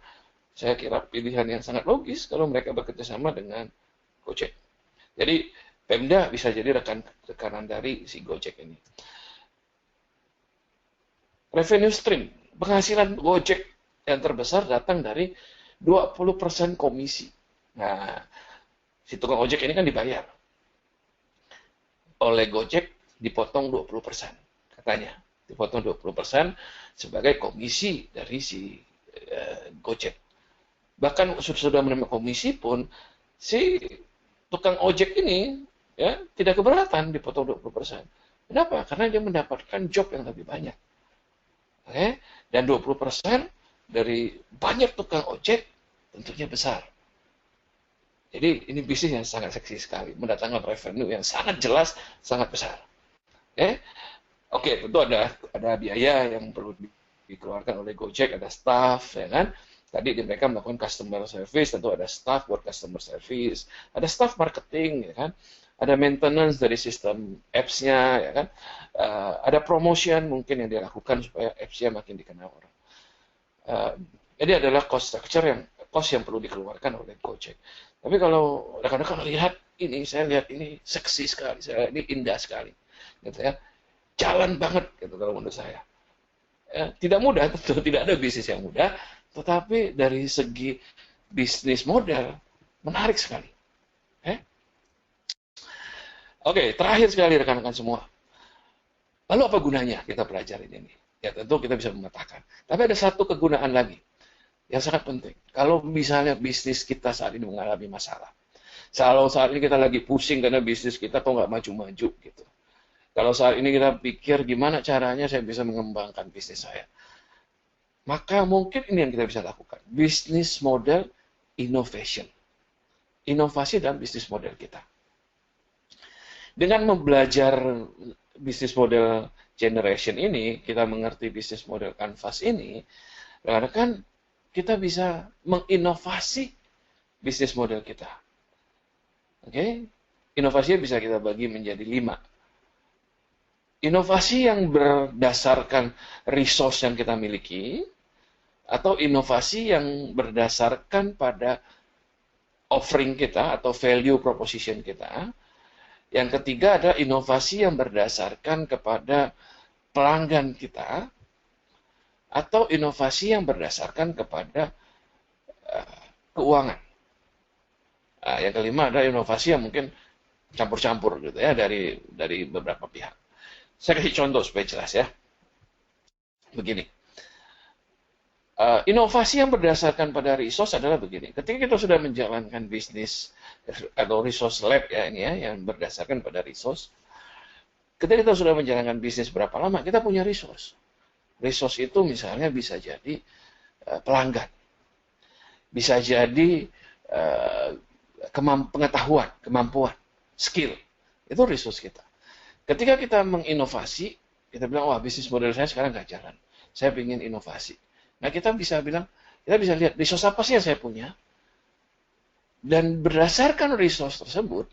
saya kira pilihan yang sangat logis kalau mereka bekerjasama dengan Gojek. Jadi Pemda bisa jadi rekanan dari si Gojek ini. Revenue stream, penghasilan Gojek yang terbesar datang dari 20% komisi. Nah, si tukang ojek ini kan dibayar oleh Gojek, dipotong 20%, katanya. Dipotong 20% sebagai komisi dari si Gojek. Bahkan sudah menerima komisi pun, si tukang ojek ini ya tidak keberatan dipotong 20%. Kenapa? Karena dia mendapatkan job yang lebih banyak. Dan 20% dari banyak tukang ojek tentunya besar. Jadi ini bisnis yang sangat seksi sekali, mendatangkan revenue yang sangat jelas, sangat besar. Oke, tentu ada biaya yang perlu dikeluarkan oleh Gojek, ada staff, ya kan? Tadi mereka melakukan customer service, tentu ada staff buat customer service, ada staff marketing, ya kan? Ada maintenance dari sistem apps-nya, ya kan? Ada promotion mungkin yang dilakukan supaya apps-nya makin dikenal orang. Jadi adalah cost yang perlu dikeluarkan oleh Gojek. Tapi kalau rekan-rekan lihat ini, saya lihat ini seksi sekali, ini indah sekali, gitu ya. Jalan banget, gitu kalau menurut saya. Tidak mudah, tentu tidak ada bisnis yang mudah, tetapi dari segi bisnis model menarik sekali. Oke, terakhir sekali rekan-rekan semua. Lalu apa gunanya kita pelajari ini? Ya tentu kita bisa memetakan. Tapi ada satu kegunaan lagi yang sangat penting. Kalau misalnya bisnis kita saat ini mengalami masalah, kalau saat ini kita lagi pusing karena bisnis kita kok nggak maju-maju gitu, Kalau saat ini kita pikir gimana caranya saya bisa mengembangkan bisnis saya, maka mungkin ini yang kita bisa lakukan. Business model innovation. Inovasi dalam bisnis model kita. Dengan belajar bisnis model generation ini, kita mengerti bisnis model canvas ini, kan kita bisa menginovasi bisnis model kita. Oke? Inovasinya bisa kita bagi menjadi 5. Inovasi yang berdasarkan resource yang kita miliki, atau inovasi yang berdasarkan pada offering kita atau value proposition kita. Yang ketiga ada inovasi yang berdasarkan kepada pelanggan kita, atau inovasi yang berdasarkan kepada keuangan. Nah, yang kelima ada inovasi yang mungkin campur-campur gitu ya dari beberapa pihak. Saya kasih contoh supaya jelas ya. Begini. Inovasi yang berdasarkan pada resource adalah begini. Ketika kita sudah menjalankan bisnis atau resource lab ya ini ya, yang berdasarkan pada resource. Ketika kita sudah menjalankan bisnis berapa lama, kita punya resource. Resource itu misalnya bisa jadi pelanggan, bisa jadi pengetahuan, kemampuan, skill. Itu resource kita. Ketika kita menginovasi, kita bilang, wah bisnis model saya sekarang nggak jalan. Saya ingin inovasi. Nah, kita bisa bilang, kita bisa lihat resource apa sih yang saya punya, dan berdasarkan resource tersebut,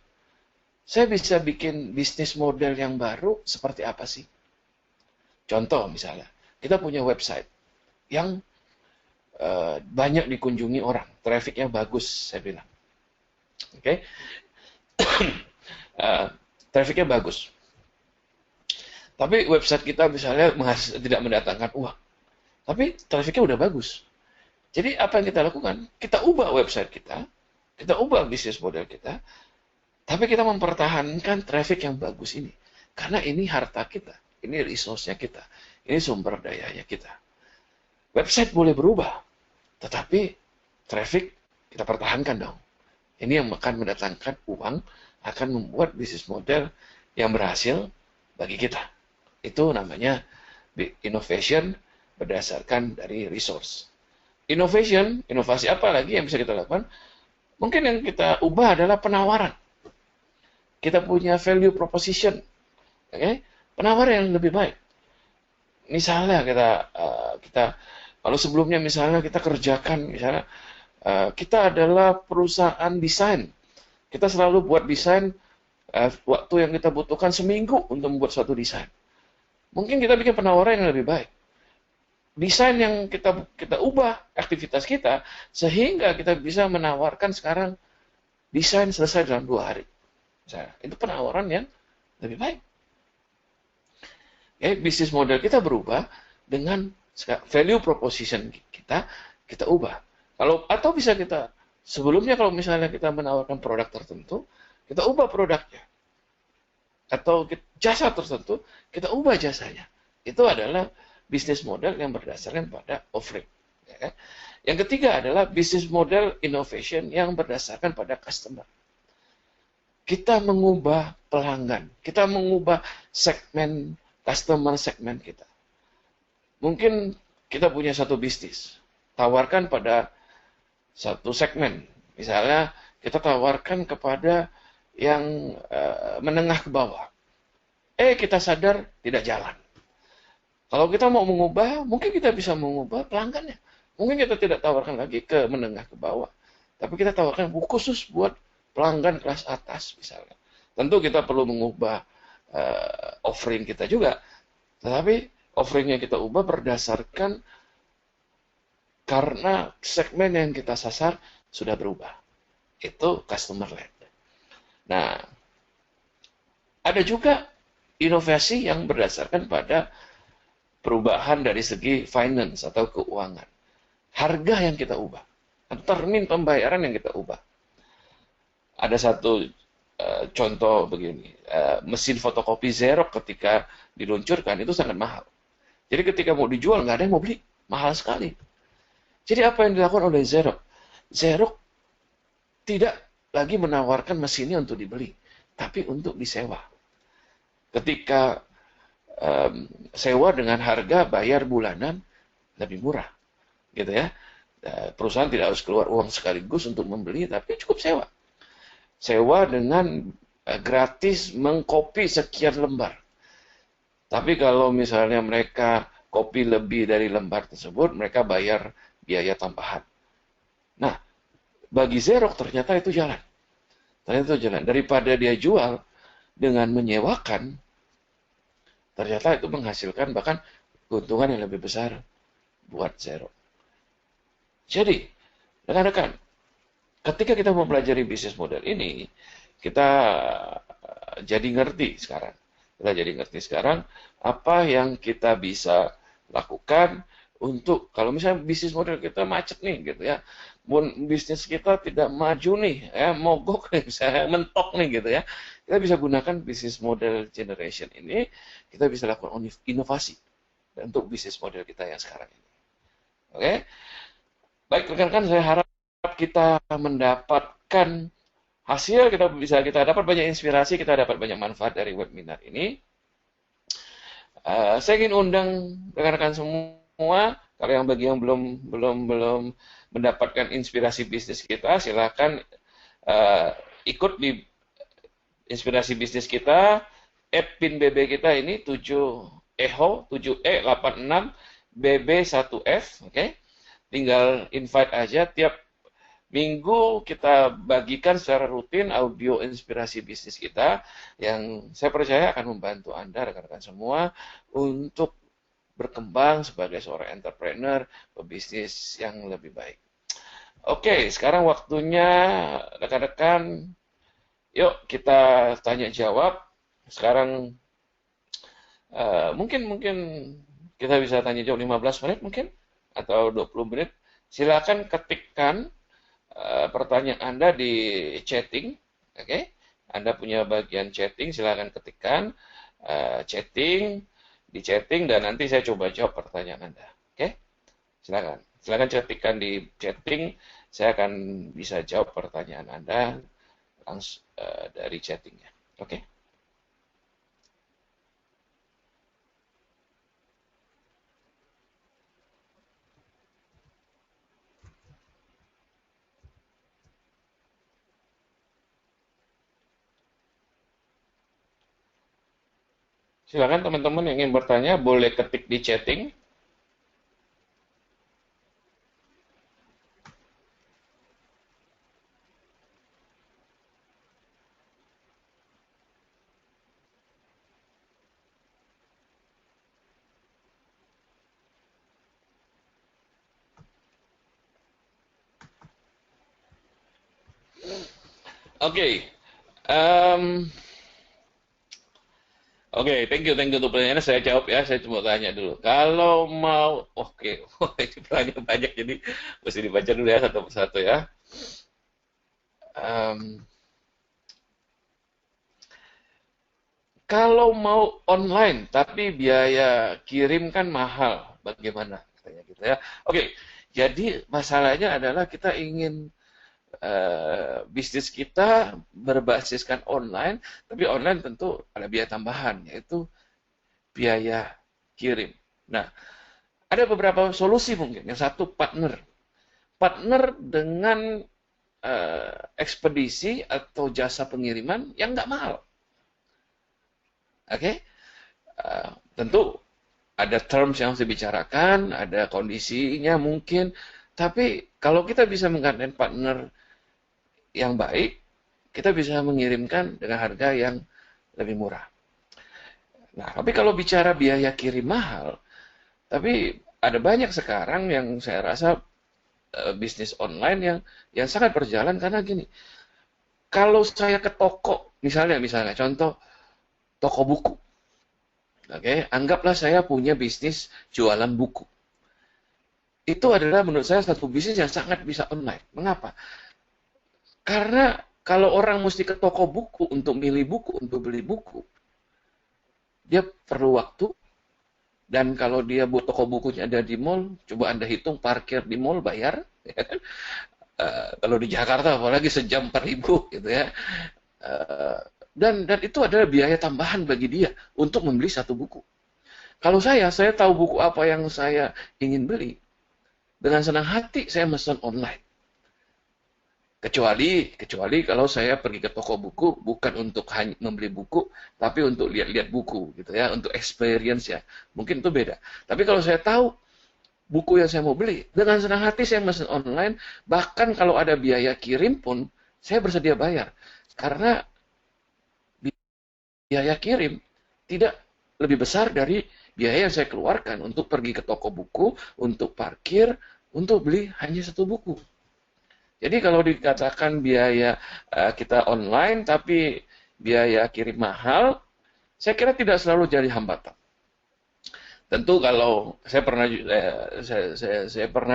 saya bisa bikin bisnis model yang baru seperti apa sih? Contoh misalnya, kita punya website yang banyak dikunjungi orang, trafficnya bagus, saya bilang. Oke, trafficnya bagus. Tapi website kita misalnya tidak mendatangkan uang. Tapi trafficnya udah bagus. Jadi apa yang kita lakukan? Kita ubah website kita ubah bisnis model kita, tapi kita mempertahankan traffic yang bagus ini. Karena ini harta kita, ini resource-nya kita, ini sumber dayanya kita. Website boleh berubah, tetapi traffic kita pertahankan dong. Ini yang akan mendatangkan uang, akan membuat bisnis model yang berhasil bagi kita. Itu namanya innovation berdasarkan dari resource. Inovasi apa lagi yang bisa kita lakukan? Mungkin yang kita ubah adalah penawaran. Kita punya value proposition, okay? Penawaran yang lebih baik. Misalnya kita kalau sebelumnya misalnya kita kerjakan, misalnya kita adalah perusahaan desain. Kita selalu buat desain waktu yang kita butuhkan seminggu untuk membuat suatu desain. Mungkin kita bikin penawaran yang lebih baik. Desain yang kita ubah aktivitas kita sehingga kita bisa menawarkan sekarang desain selesai dalam 2 hari. Misalnya, itu penawaran yang lebih baik. Bisnis model kita berubah dengan value proposition kita ubah. Atau bisa kita sebelumnya kalau misalnya kita menawarkan produk tertentu, kita ubah produknya. Atau jasa tertentu, kita ubah jasanya. Itu adalah bisnis model yang berdasarkan pada offering. Ya. Yang ketiga adalah bisnis model innovation yang berdasarkan pada customer. Kita mengubah pelanggan, kita mengubah segmen customer segmen kita. Mungkin kita punya satu bisnis, tawarkan pada satu segmen. Misalnya kita tawarkan kepada yang menengah ke bawah. Kita sadar tidak jalan. Kalau kita mau mengubah, mungkin kita bisa mengubah pelanggannya. Mungkin kita tidak tawarkan lagi ke menengah ke bawah. Tapi kita tawarkan khusus buat pelanggan kelas atas misalnya. Tentu kita perlu mengubah offering kita juga. Tetapi offeringnya kita ubah berdasarkan karena segmen yang kita sasar sudah berubah. Itu customer led. Nah, ada juga inovasi yang berdasarkan pada perubahan dari segi finance atau keuangan. Harga yang kita ubah. Termin pembayaran yang kita ubah. Ada satu contoh begini. Mesin fotokopi Xerox ketika diluncurkan itu sangat mahal. Jadi ketika mau dijual, nggak ada yang mau beli. Mahal sekali. Jadi apa yang dilakukan oleh Xerox? Xerox tidak lagi menawarkan mesinnya untuk dibeli, tapi untuk disewa. ketika sewa dengan harga bayar bulanan lebih murah, gitu ya. Perusahaan tidak harus keluar uang sekaligus untuk membeli, tapi cukup sewa. Sewa dengan gratis mengcopy sekian lembar. Tapi kalau misalnya mereka copy lebih dari lembar tersebut, mereka bayar biaya tambahan. Nah, bagi Xerox ternyata itu jalan. Ternyata itu jalan. Daripada dia jual dengan menyewakan, ternyata itu menghasilkan bahkan keuntungan yang lebih besar buat Xerox. Jadi, rekan-rekan, ketika kita mempelajari bisnis model ini, kita jadi ngerti sekarang. Kita jadi ngerti sekarang apa yang kita bisa lakukan untuk kalau misalnya bisnis model kita macet nih gitu ya, bisnis kita tidak maju nih, ya mogok nih, misalnya mentok nih gitu ya, kita bisa gunakan bisnis model generation ini, kita bisa lakukan inovasi untuk bisnis model kita yang sekarang ini. Oke, baik rekan-rekan, saya harap kita mendapatkan hasil, kita dapat banyak inspirasi, kita dapat banyak manfaat dari webinar ini. Saya ingin undang rekan-rekan semua, kalau bagi yang belum mendapatkan inspirasi bisnis kita, silakan ikut di inspirasi bisnis kita. PIN BB kita ini 7EHO 7E86 BB1F, oke. Tinggal invite aja, tiap minggu kita bagikan secara rutin audio inspirasi bisnis kita yang saya percaya akan membantu Anda, rekan-rekan semua, untuk berkembang sebagai seorang entrepreneur, pebisnis yang lebih baik. Oke, sekarang waktunya rekan-rekan, yuk kita tanya jawab. Sekarang mungkin kita bisa tanya jawab 15 menit mungkin, atau 20 menit. Silakan ketikkan pertanyaan Anda di chatting, oke? Anda punya bagian chatting, silakan ketikkan di chatting dan nanti saya coba jawab pertanyaan Anda, oke? Silakan ketikkan di chatting, saya akan bisa jawab pertanyaan Anda langsung dari chattingnya, oke? Silakan teman-teman yang ingin bertanya, boleh ketik di chatting. Oke, thank you untuk pertanyaannya. Saya jawab ya, saya cuma tanya dulu. Kalau mau, ini pertanyaan banyak, jadi mesti dibaca dulu ya satu persatu ya. Kalau mau online, tapi biaya kirim kan mahal, bagaimana? Katanya gitu ya. Oke, jadi masalahnya adalah kita ingin bisnis kita berbasiskan online, tapi online tentu ada biaya tambahan, yaitu biaya kirim. Nah, ada beberapa solusi mungkin. Yang satu, partner dengan ekspedisi atau jasa pengiriman yang nggak mahal. Oke, tentu ada terms yang harus dibicarakan, ada kondisinya mungkin, tapi kalau kita bisa menggandeng partner yang baik, kita bisa mengirimkan dengan harga yang lebih murah. Nah, tapi kalau bicara biaya kirim mahal, tapi ada banyak sekarang yang saya rasa bisnis online yang sangat berjalan karena gini. Kalau saya ke toko, misalnya contoh toko buku. Oke, anggaplah saya punya bisnis jualan buku. Itu adalah menurut saya satu bisnis yang sangat bisa online. Mengapa? Karena kalau orang mesti ke toko buku untuk milih buku, untuk beli buku, dia perlu waktu, dan kalau dia buat toko bukunya ada di mall, coba Anda hitung parkir di mall bayar, ya kan? Kalau di Jakarta apalagi sejam 4.000 gitu ya. Dan itu adalah biaya tambahan bagi dia untuk membeli satu buku. Kalau saya tahu buku apa yang saya ingin beli, dengan senang hati saya pesan online. Kecuali kalau saya pergi ke toko buku bukan untuk hanya membeli buku, tapi untuk lihat-lihat buku gitu ya, untuk experience ya. Mungkin itu beda. Tapi kalau saya tahu buku yang saya mau beli, dengan senang hati saya pesan online, bahkan kalau ada biaya kirim pun saya bersedia bayar. Karena biaya kirim tidak lebih besar dari biaya yang saya keluarkan untuk pergi ke toko buku, untuk parkir, untuk beli hanya satu buku. Jadi kalau dikatakan biaya kita online, tapi biaya kirim mahal, saya kira tidak selalu jadi hambatan. Tentu kalau saya pernah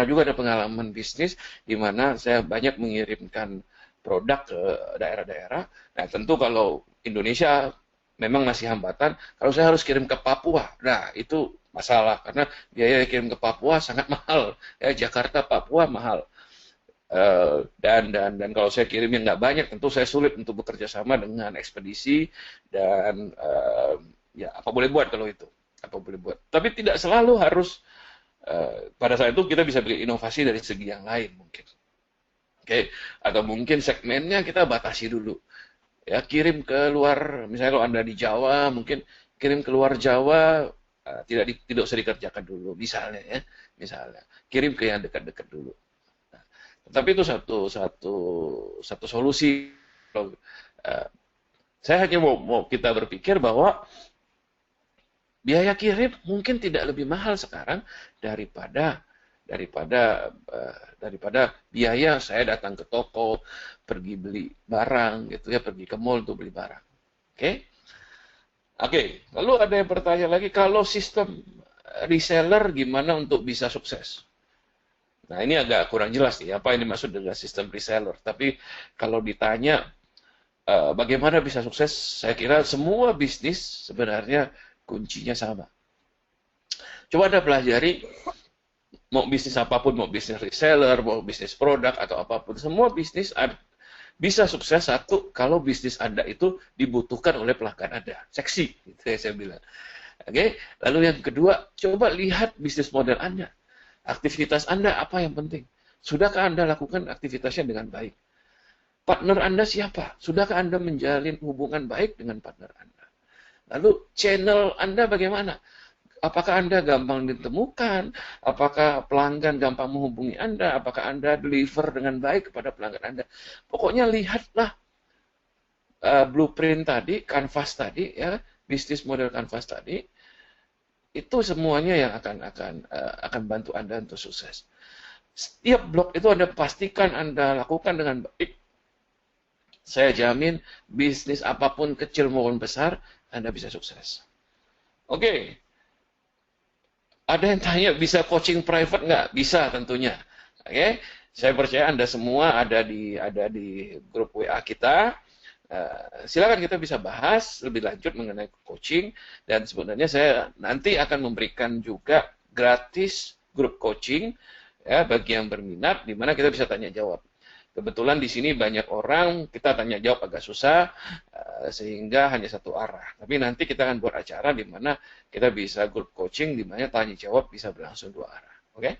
juga ada pengalaman bisnis di mana saya banyak mengirimkan produk ke daerah-daerah. Nah, tentu kalau Indonesia memang masih hambatan, kalau saya harus kirim ke Papua, nah itu masalah karena biaya kirim ke Papua sangat mahal. Ya, Jakarta, Papua mahal. Dan kalau saya kirimnya nggak banyak, tentu saya sulit untuk bekerja sama dengan ekspedisi dan ya apa boleh buat kalau itu. Apa boleh buat. Tapi tidak selalu harus pada saat itu kita bisa bikin inovasi dari segi yang lain mungkin. Oke, atau mungkin segmennya kita batasi dulu. Ya, kirim ke luar, misalnya kalau Anda di Jawa, mungkin kirim ke luar Jawa tidak usah dikerjakan dulu, misalnya ya, misalnya. Kirim ke yang dekat-dekat dulu. Nah, tapi itu satu solusi. Saya hanya mau kita berpikir bahwa biaya kirim mungkin tidak lebih mahal sekarang daripada biaya saya datang ke toko, pergi beli barang gitu ya, pergi ke mall untuk beli barang. Oke. Lalu ada yang bertanya lagi, kalau sistem reseller gimana untuk bisa sukses? Nah, ini agak kurang jelas nih, apa yang dimaksud dengan sistem reseller. Tapi kalau ditanya bagaimana bisa sukses, saya kira semua bisnis sebenarnya kuncinya sama. Coba Anda pelajari, mau bisnis apapun, mau bisnis reseller, mau bisnis produk atau apapun, semua bisnis bisa sukses satu kalau bisnis Anda itu dibutuhkan oleh pelanggan Anda. Seksi, gitu ya saya bilang. Oke, lalu yang kedua, coba lihat bisnis model Anda. Aktivitas Anda apa yang penting? Sudahkah Anda lakukan aktivitasnya dengan baik? Partner Anda siapa? Sudahkah Anda menjalin hubungan baik dengan partner Anda? Lalu channel Anda bagaimana? Apakah Anda gampang ditemukan? Apakah pelanggan gampang menghubungi Anda? Apakah Anda deliver dengan baik kepada pelanggan Anda? Pokoknya lihatlah blueprint tadi, canvas tadi, ya, bisnis model canvas tadi. Itu semuanya yang akan bantu Anda untuk sukses. Setiap blok itu Anda pastikan Anda lakukan dengan baik. Saya jamin bisnis apapun kecil maupun besar, Anda bisa sukses. Oke. Ada yang tanya, bisa coaching private nggak? Bisa tentunya. Oke. Saya percaya Anda semua ada di grup WA kita. Silakan kita bisa bahas lebih lanjut mengenai coaching. Dan sebenarnya saya nanti akan memberikan juga gratis grup coaching ya bagi yang berminat, di mana kita bisa tanya jawab. Kebetulan di sini banyak orang, kita tanya jawab agak susah, sehingga hanya satu arah. Tapi nanti kita akan buat acara di mana kita bisa grup coaching, di mana tanya jawab bisa berlangsung dua arah. Oke?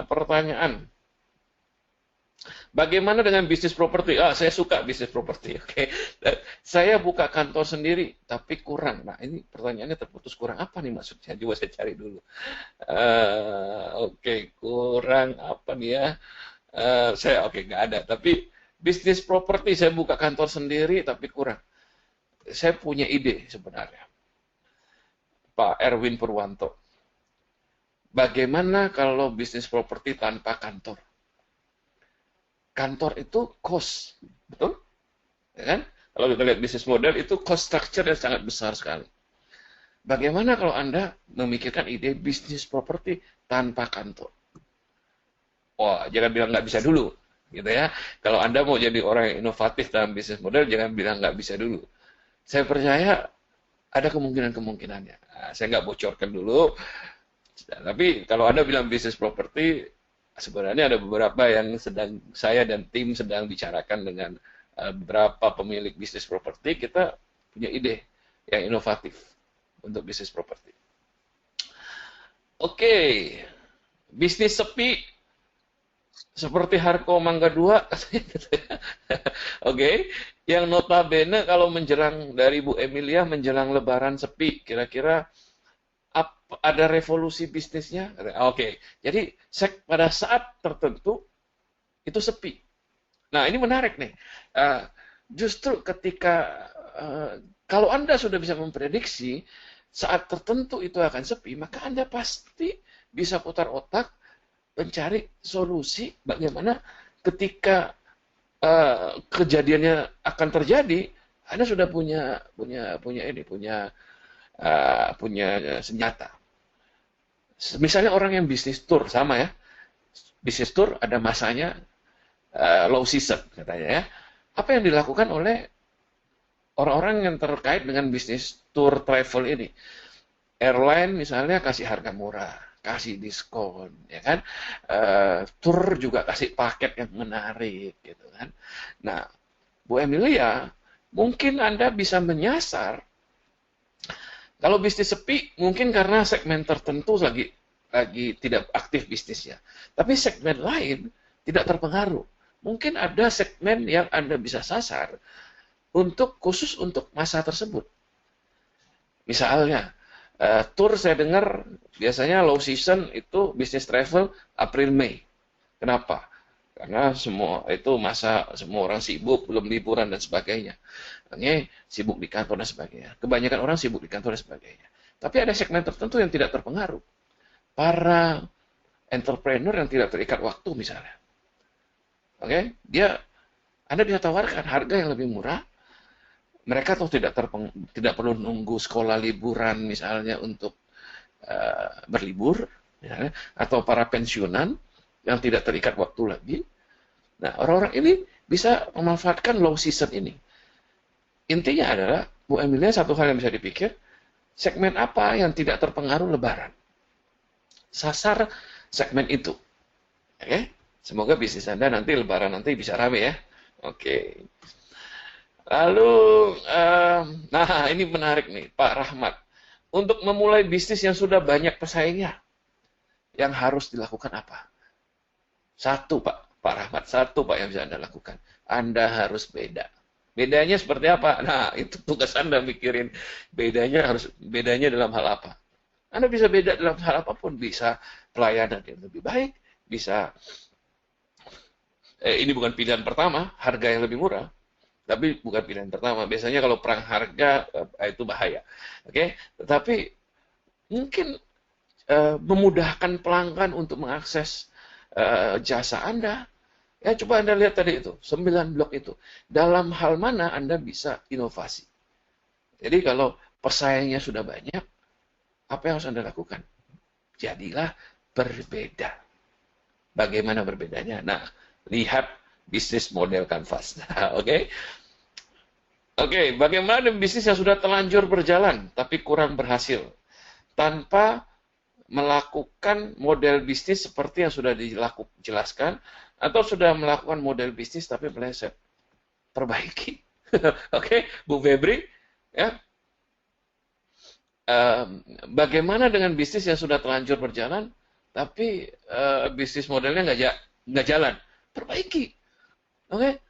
Pertanyaan. Bagaimana dengan bisnis properti? Saya suka bisnis properti. Oke. Saya buka kantor sendiri, tapi kurang. Nah, ini pertanyaannya terputus, kurang apa nih maksudnya? Coba saya cari dulu. Oke, kurang apa nih ya? Nggak ada. Tapi bisnis properti saya buka kantor sendiri tapi kurang. Saya punya ide sebenarnya, Pak Erwin Purwanto. Bagaimana kalau bisnis properti tanpa kantor? Kantor itu cost, betul? Ya kan? Kalau kita lihat bisnis model itu cost structure yang sangat besar sekali. Bagaimana kalau Anda memikirkan ide bisnis properti tanpa kantor? Wah, jangan bilang nggak bisa dulu, gitu ya. Kalau Anda mau jadi orang yang inovatif dalam bisnis model, jangan bilang nggak bisa dulu. Saya percaya ada kemungkinan-kemungkinannya. Nah, saya nggak bocorkan dulu, tapi kalau Anda bilang bisnis properti, sebenarnya ada beberapa yang saya dan tim sedang bicarakan dengan beberapa pemilik bisnis properti, kita punya ide yang inovatif untuk bisnis properti. Oke, bisnis sepi seperti Harko Mangga 2, oke, yang notabene kalau menjelang dari Bu Emilia menjelang Lebaran sepi, kira-kira ada revolusi bisnisnya? Oke, jadi pada saat tertentu itu sepi. Nah, ini menarik nih. Justru ketika kalau Anda sudah bisa memprediksi saat tertentu itu akan sepi, maka Anda pasti bisa putar otak mencari solusi bagaimana ketika kejadiannya akan terjadi, Anda sudah punya senjata. Misalnya orang yang bisnis tour sama ya, bisnis tour ada masanya low season katanya ya. Apa yang dilakukan oleh orang-orang yang terkait dengan bisnis tour travel ini? Airline misalnya kasih harga murah, kasih diskon, ya kan? Tour juga kasih paket yang menarik, gitu kan? Nah, Bu Emilia, mungkin Anda bisa menyasar. Kalau bisnis sepi, mungkin karena segmen tertentu lagi tidak aktif bisnisnya. Tapi segmen lain tidak terpengaruh. Mungkin ada segmen yang Anda bisa sasar khusus untuk masa tersebut. Misalnya, tour saya dengar biasanya low season itu bisnis travel April Mei. Kenapa? Karena semua itu masa semua orang sibuk, belum liburan dan sebagainya. Hanya sibuk di kantor dan sebagainya. Kebanyakan orang sibuk di kantor dan sebagainya. Tapi ada segmen tertentu yang tidak terpengaruh. Para entrepreneur yang tidak terikat waktu misalnya. Oke, Anda bisa tawarkan harga yang lebih murah. Mereka tuh tidak perlu nunggu sekolah liburan misalnya untuk berlibur, misalnya, atau para pensiunan yang tidak terikat waktu lagi. Nah, orang-orang ini bisa memanfaatkan low season ini. Intinya adalah, Bu Emilia, satu hal yang bisa dipikir, segmen apa yang tidak terpengaruh Lebaran? Sasar segmen itu. Oke? Semoga bisnis Anda nanti Lebaran nanti bisa rame ya. Oke. Lalu, nah ini menarik nih, Pak Rahmat. Untuk memulai bisnis yang sudah banyak pesaingnya, yang harus dilakukan apa? Satu, Pak Rahmat, satu Pak yang bisa Anda lakukan. Anda harus beda. Bedanya seperti apa? Nah, itu tugas Anda mikirin bedanya dalam hal apa. Anda bisa beda dalam hal apapun, bisa pelayanan yang lebih baik, bisa ini bukan pilihan pertama, harga yang lebih murah, tapi bukan pilihan pertama. Biasanya kalau perang harga itu bahaya. Oke, tetapi mungkin memudahkan pelanggan untuk mengakses jasa Anda. Ya, coba Anda lihat tadi itu, 9 blok itu. Dalam hal mana Anda bisa inovasi? Jadi kalau pesaingnya sudah banyak, apa yang harus Anda lakukan? Jadilah berbeda. Bagaimana berbedanya? Nah, lihat bisnis model Canvas. Oke? Oke, bagaimana bisnis yang sudah terlanjur berjalan, tapi kurang berhasil? Tanpa melakukan model bisnis seperti yang sudah dijelaskan, atau sudah melakukan model bisnis tapi meleset. Perbaiki. Oke, Bu Febri, ya. Bagaimana dengan bisnis yang sudah terlanjur berjalan, tapi bisnis modelnya nggak jalan? Perbaiki. Oke,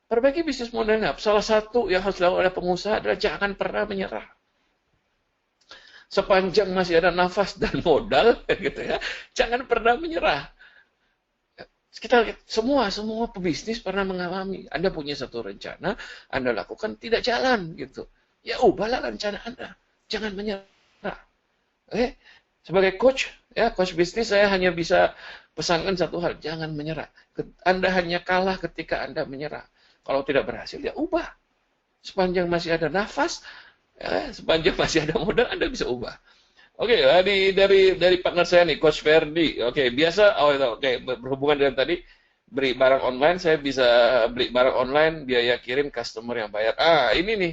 perbaiki bisnis modelnya. Salah satu yang harus dilakukan oleh pengusaha adalah jangan pernah menyerah. Sepanjang masih ada nafas dan modal, gitu ya, jangan pernah menyerah. Kita lihat, semua pebisnis pernah mengalami. Anda punya satu rencana, Anda lakukan tidak jalan, gitu. Ya ubahlah rencana Anda. Jangan menyerah. Oke? Sebagai coach, ya coach bisnis, saya hanya bisa pesankan satu hal, jangan menyerah. Anda hanya kalah ketika Anda menyerah. Kalau tidak berhasil, ya ubah. Sepanjang masih ada nafas, ya, sepanjang masih ada modal, Anda bisa ubah. Oke, dari partner saya nih, Coach Ferdi. Oke, biasa, berhubungan dengan tadi, beli barang online, saya bisa beli barang online, biaya kirim, customer yang bayar. Ini nih,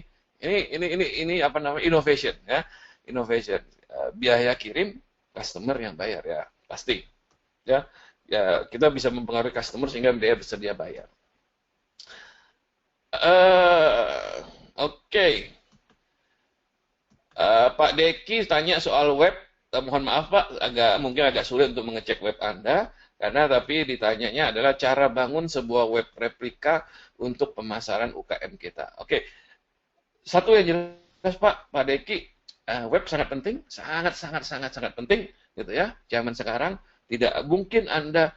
ini apa namanya, innovation, ya, innovation. Biaya kirim, customer yang bayar, ya, pasti. Ya, kita bisa mempengaruhi customer sehingga dia bersedia bayar. Oke. Pak Deki tanya soal web. Mohon maaf Pak, mungkin agak sulit untuk mengecek web Anda, karena tapi ditanyanya adalah cara bangun sebuah web replika untuk pemasaran UKM kita. Oke, satu yang jelas Pak Deki, web sangat penting, sangat penting, gitu ya. Zaman sekarang tidak mungkin Anda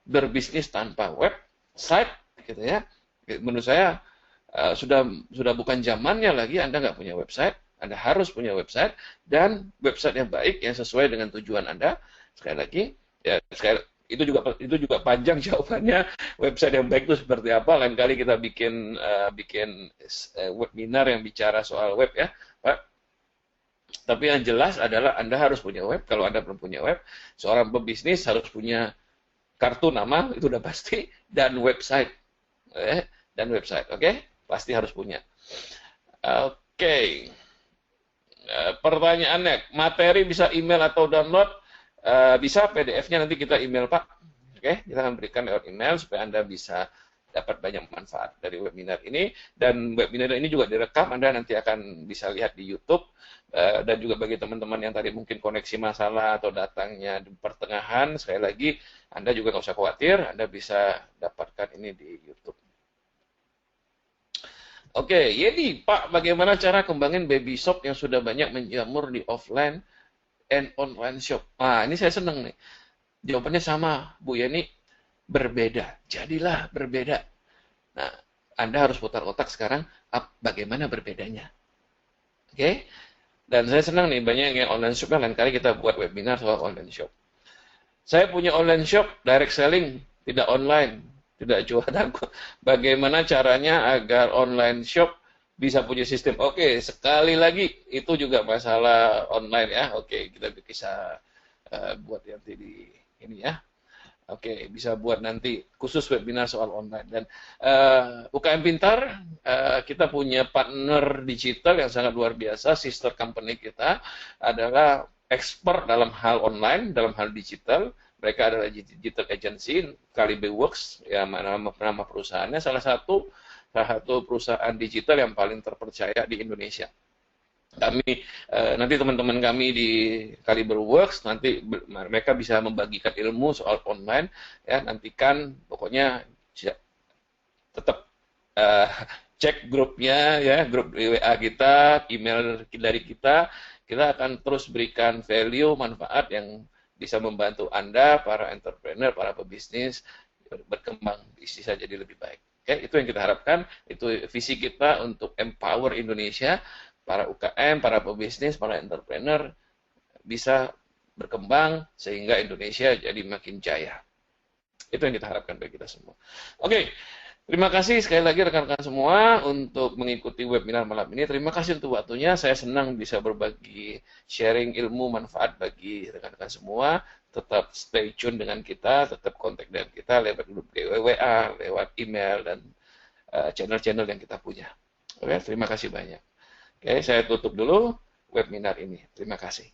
berbisnis tanpa website, gitu ya. Menurut saya sudah bukan zamannya lagi Anda nggak punya website. Anda harus punya website, dan website yang baik yang sesuai dengan tujuan Anda. Sekali lagi, ya itu juga panjang jawabannya. Website yang baik itu seperti apa? Lain kali kita bikin webinar yang bicara soal web ya, Pak. Tapi yang jelas adalah Anda harus punya web. Kalau Anda belum punya web, seorang pebisnis harus punya kartu nama, itu udah pasti, dan website. Oke? Pasti harus punya. Oke. Pertanyaannya, materi bisa email atau download? Bisa, PDF-nya nanti kita email Pak. Oke, kita akan berikan lewat email supaya Anda bisa dapat banyak manfaat dari webinar ini. Dan webinar ini juga direkam, Anda nanti akan bisa lihat di YouTube. Dan juga bagi teman-teman yang tadi mungkin koneksi masalah atau datangnya di pertengahan, sekali lagi Anda juga nggak usah khawatir, Anda bisa dapatkan ini di YouTube. Oke, Yedi, Pak, bagaimana cara kembangin baby shop yang sudah banyak menjamur di offline and online shop? Nah, ini saya seneng nih. Jawabannya sama, Bu Yeni, berbeda. Jadilah berbeda. Nah, Anda harus putar otak sekarang, bagaimana berbedanya. Oke? Dan saya senang nih, banyak yang online shop, lain kali kita buat webinar soal online shop. Saya punya online shop, direct selling, tidak online. Tidak jualan. Bagaimana caranya agar online shop bisa punya sistem? Oke, sekali lagi itu juga masalah online ya. Oke, kita bisa buat nanti di ini ya. Oke, bisa buat nanti khusus webinar soal online. Dan UKM Pintar, kita punya partner digital yang sangat luar biasa. Sister company kita adalah expert dalam hal online, dalam hal digital. Mereka adalah digital agency, Kalibe Works, ya nama perusahaannya, salah satu perusahaan digital yang paling terpercaya di Indonesia. Kami nanti teman-teman kami di Caliber Works nanti mereka bisa membagikan ilmu soal online ya, nantikan pokoknya tetap cek grupnya ya, grup WA kita, email dari kita akan terus berikan value manfaat yang bisa membantu Anda, para entrepreneur, para pebisnis berkembang bisnis jadi lebih baik. Oke, itu yang kita harapkan, itu visi kita untuk empower Indonesia, para UKM, para pebisnis, para entrepreneur bisa berkembang sehingga Indonesia jadi makin jaya. Itu yang kita harapkan bagi kita semua. Oke, terima kasih sekali lagi rekan-rekan semua untuk mengikuti webinar malam ini. Terima kasih untuk waktunya. Saya senang bisa berbagi sharing ilmu manfaat bagi rekan-rekan semua. Tetap stay tune dengan kita, tetap kontak dengan kita lewat grup WA, lewat email, dan channel-channel yang kita punya. Oke, terima kasih banyak. Oke, saya tutup dulu webinar ini. Terima kasih.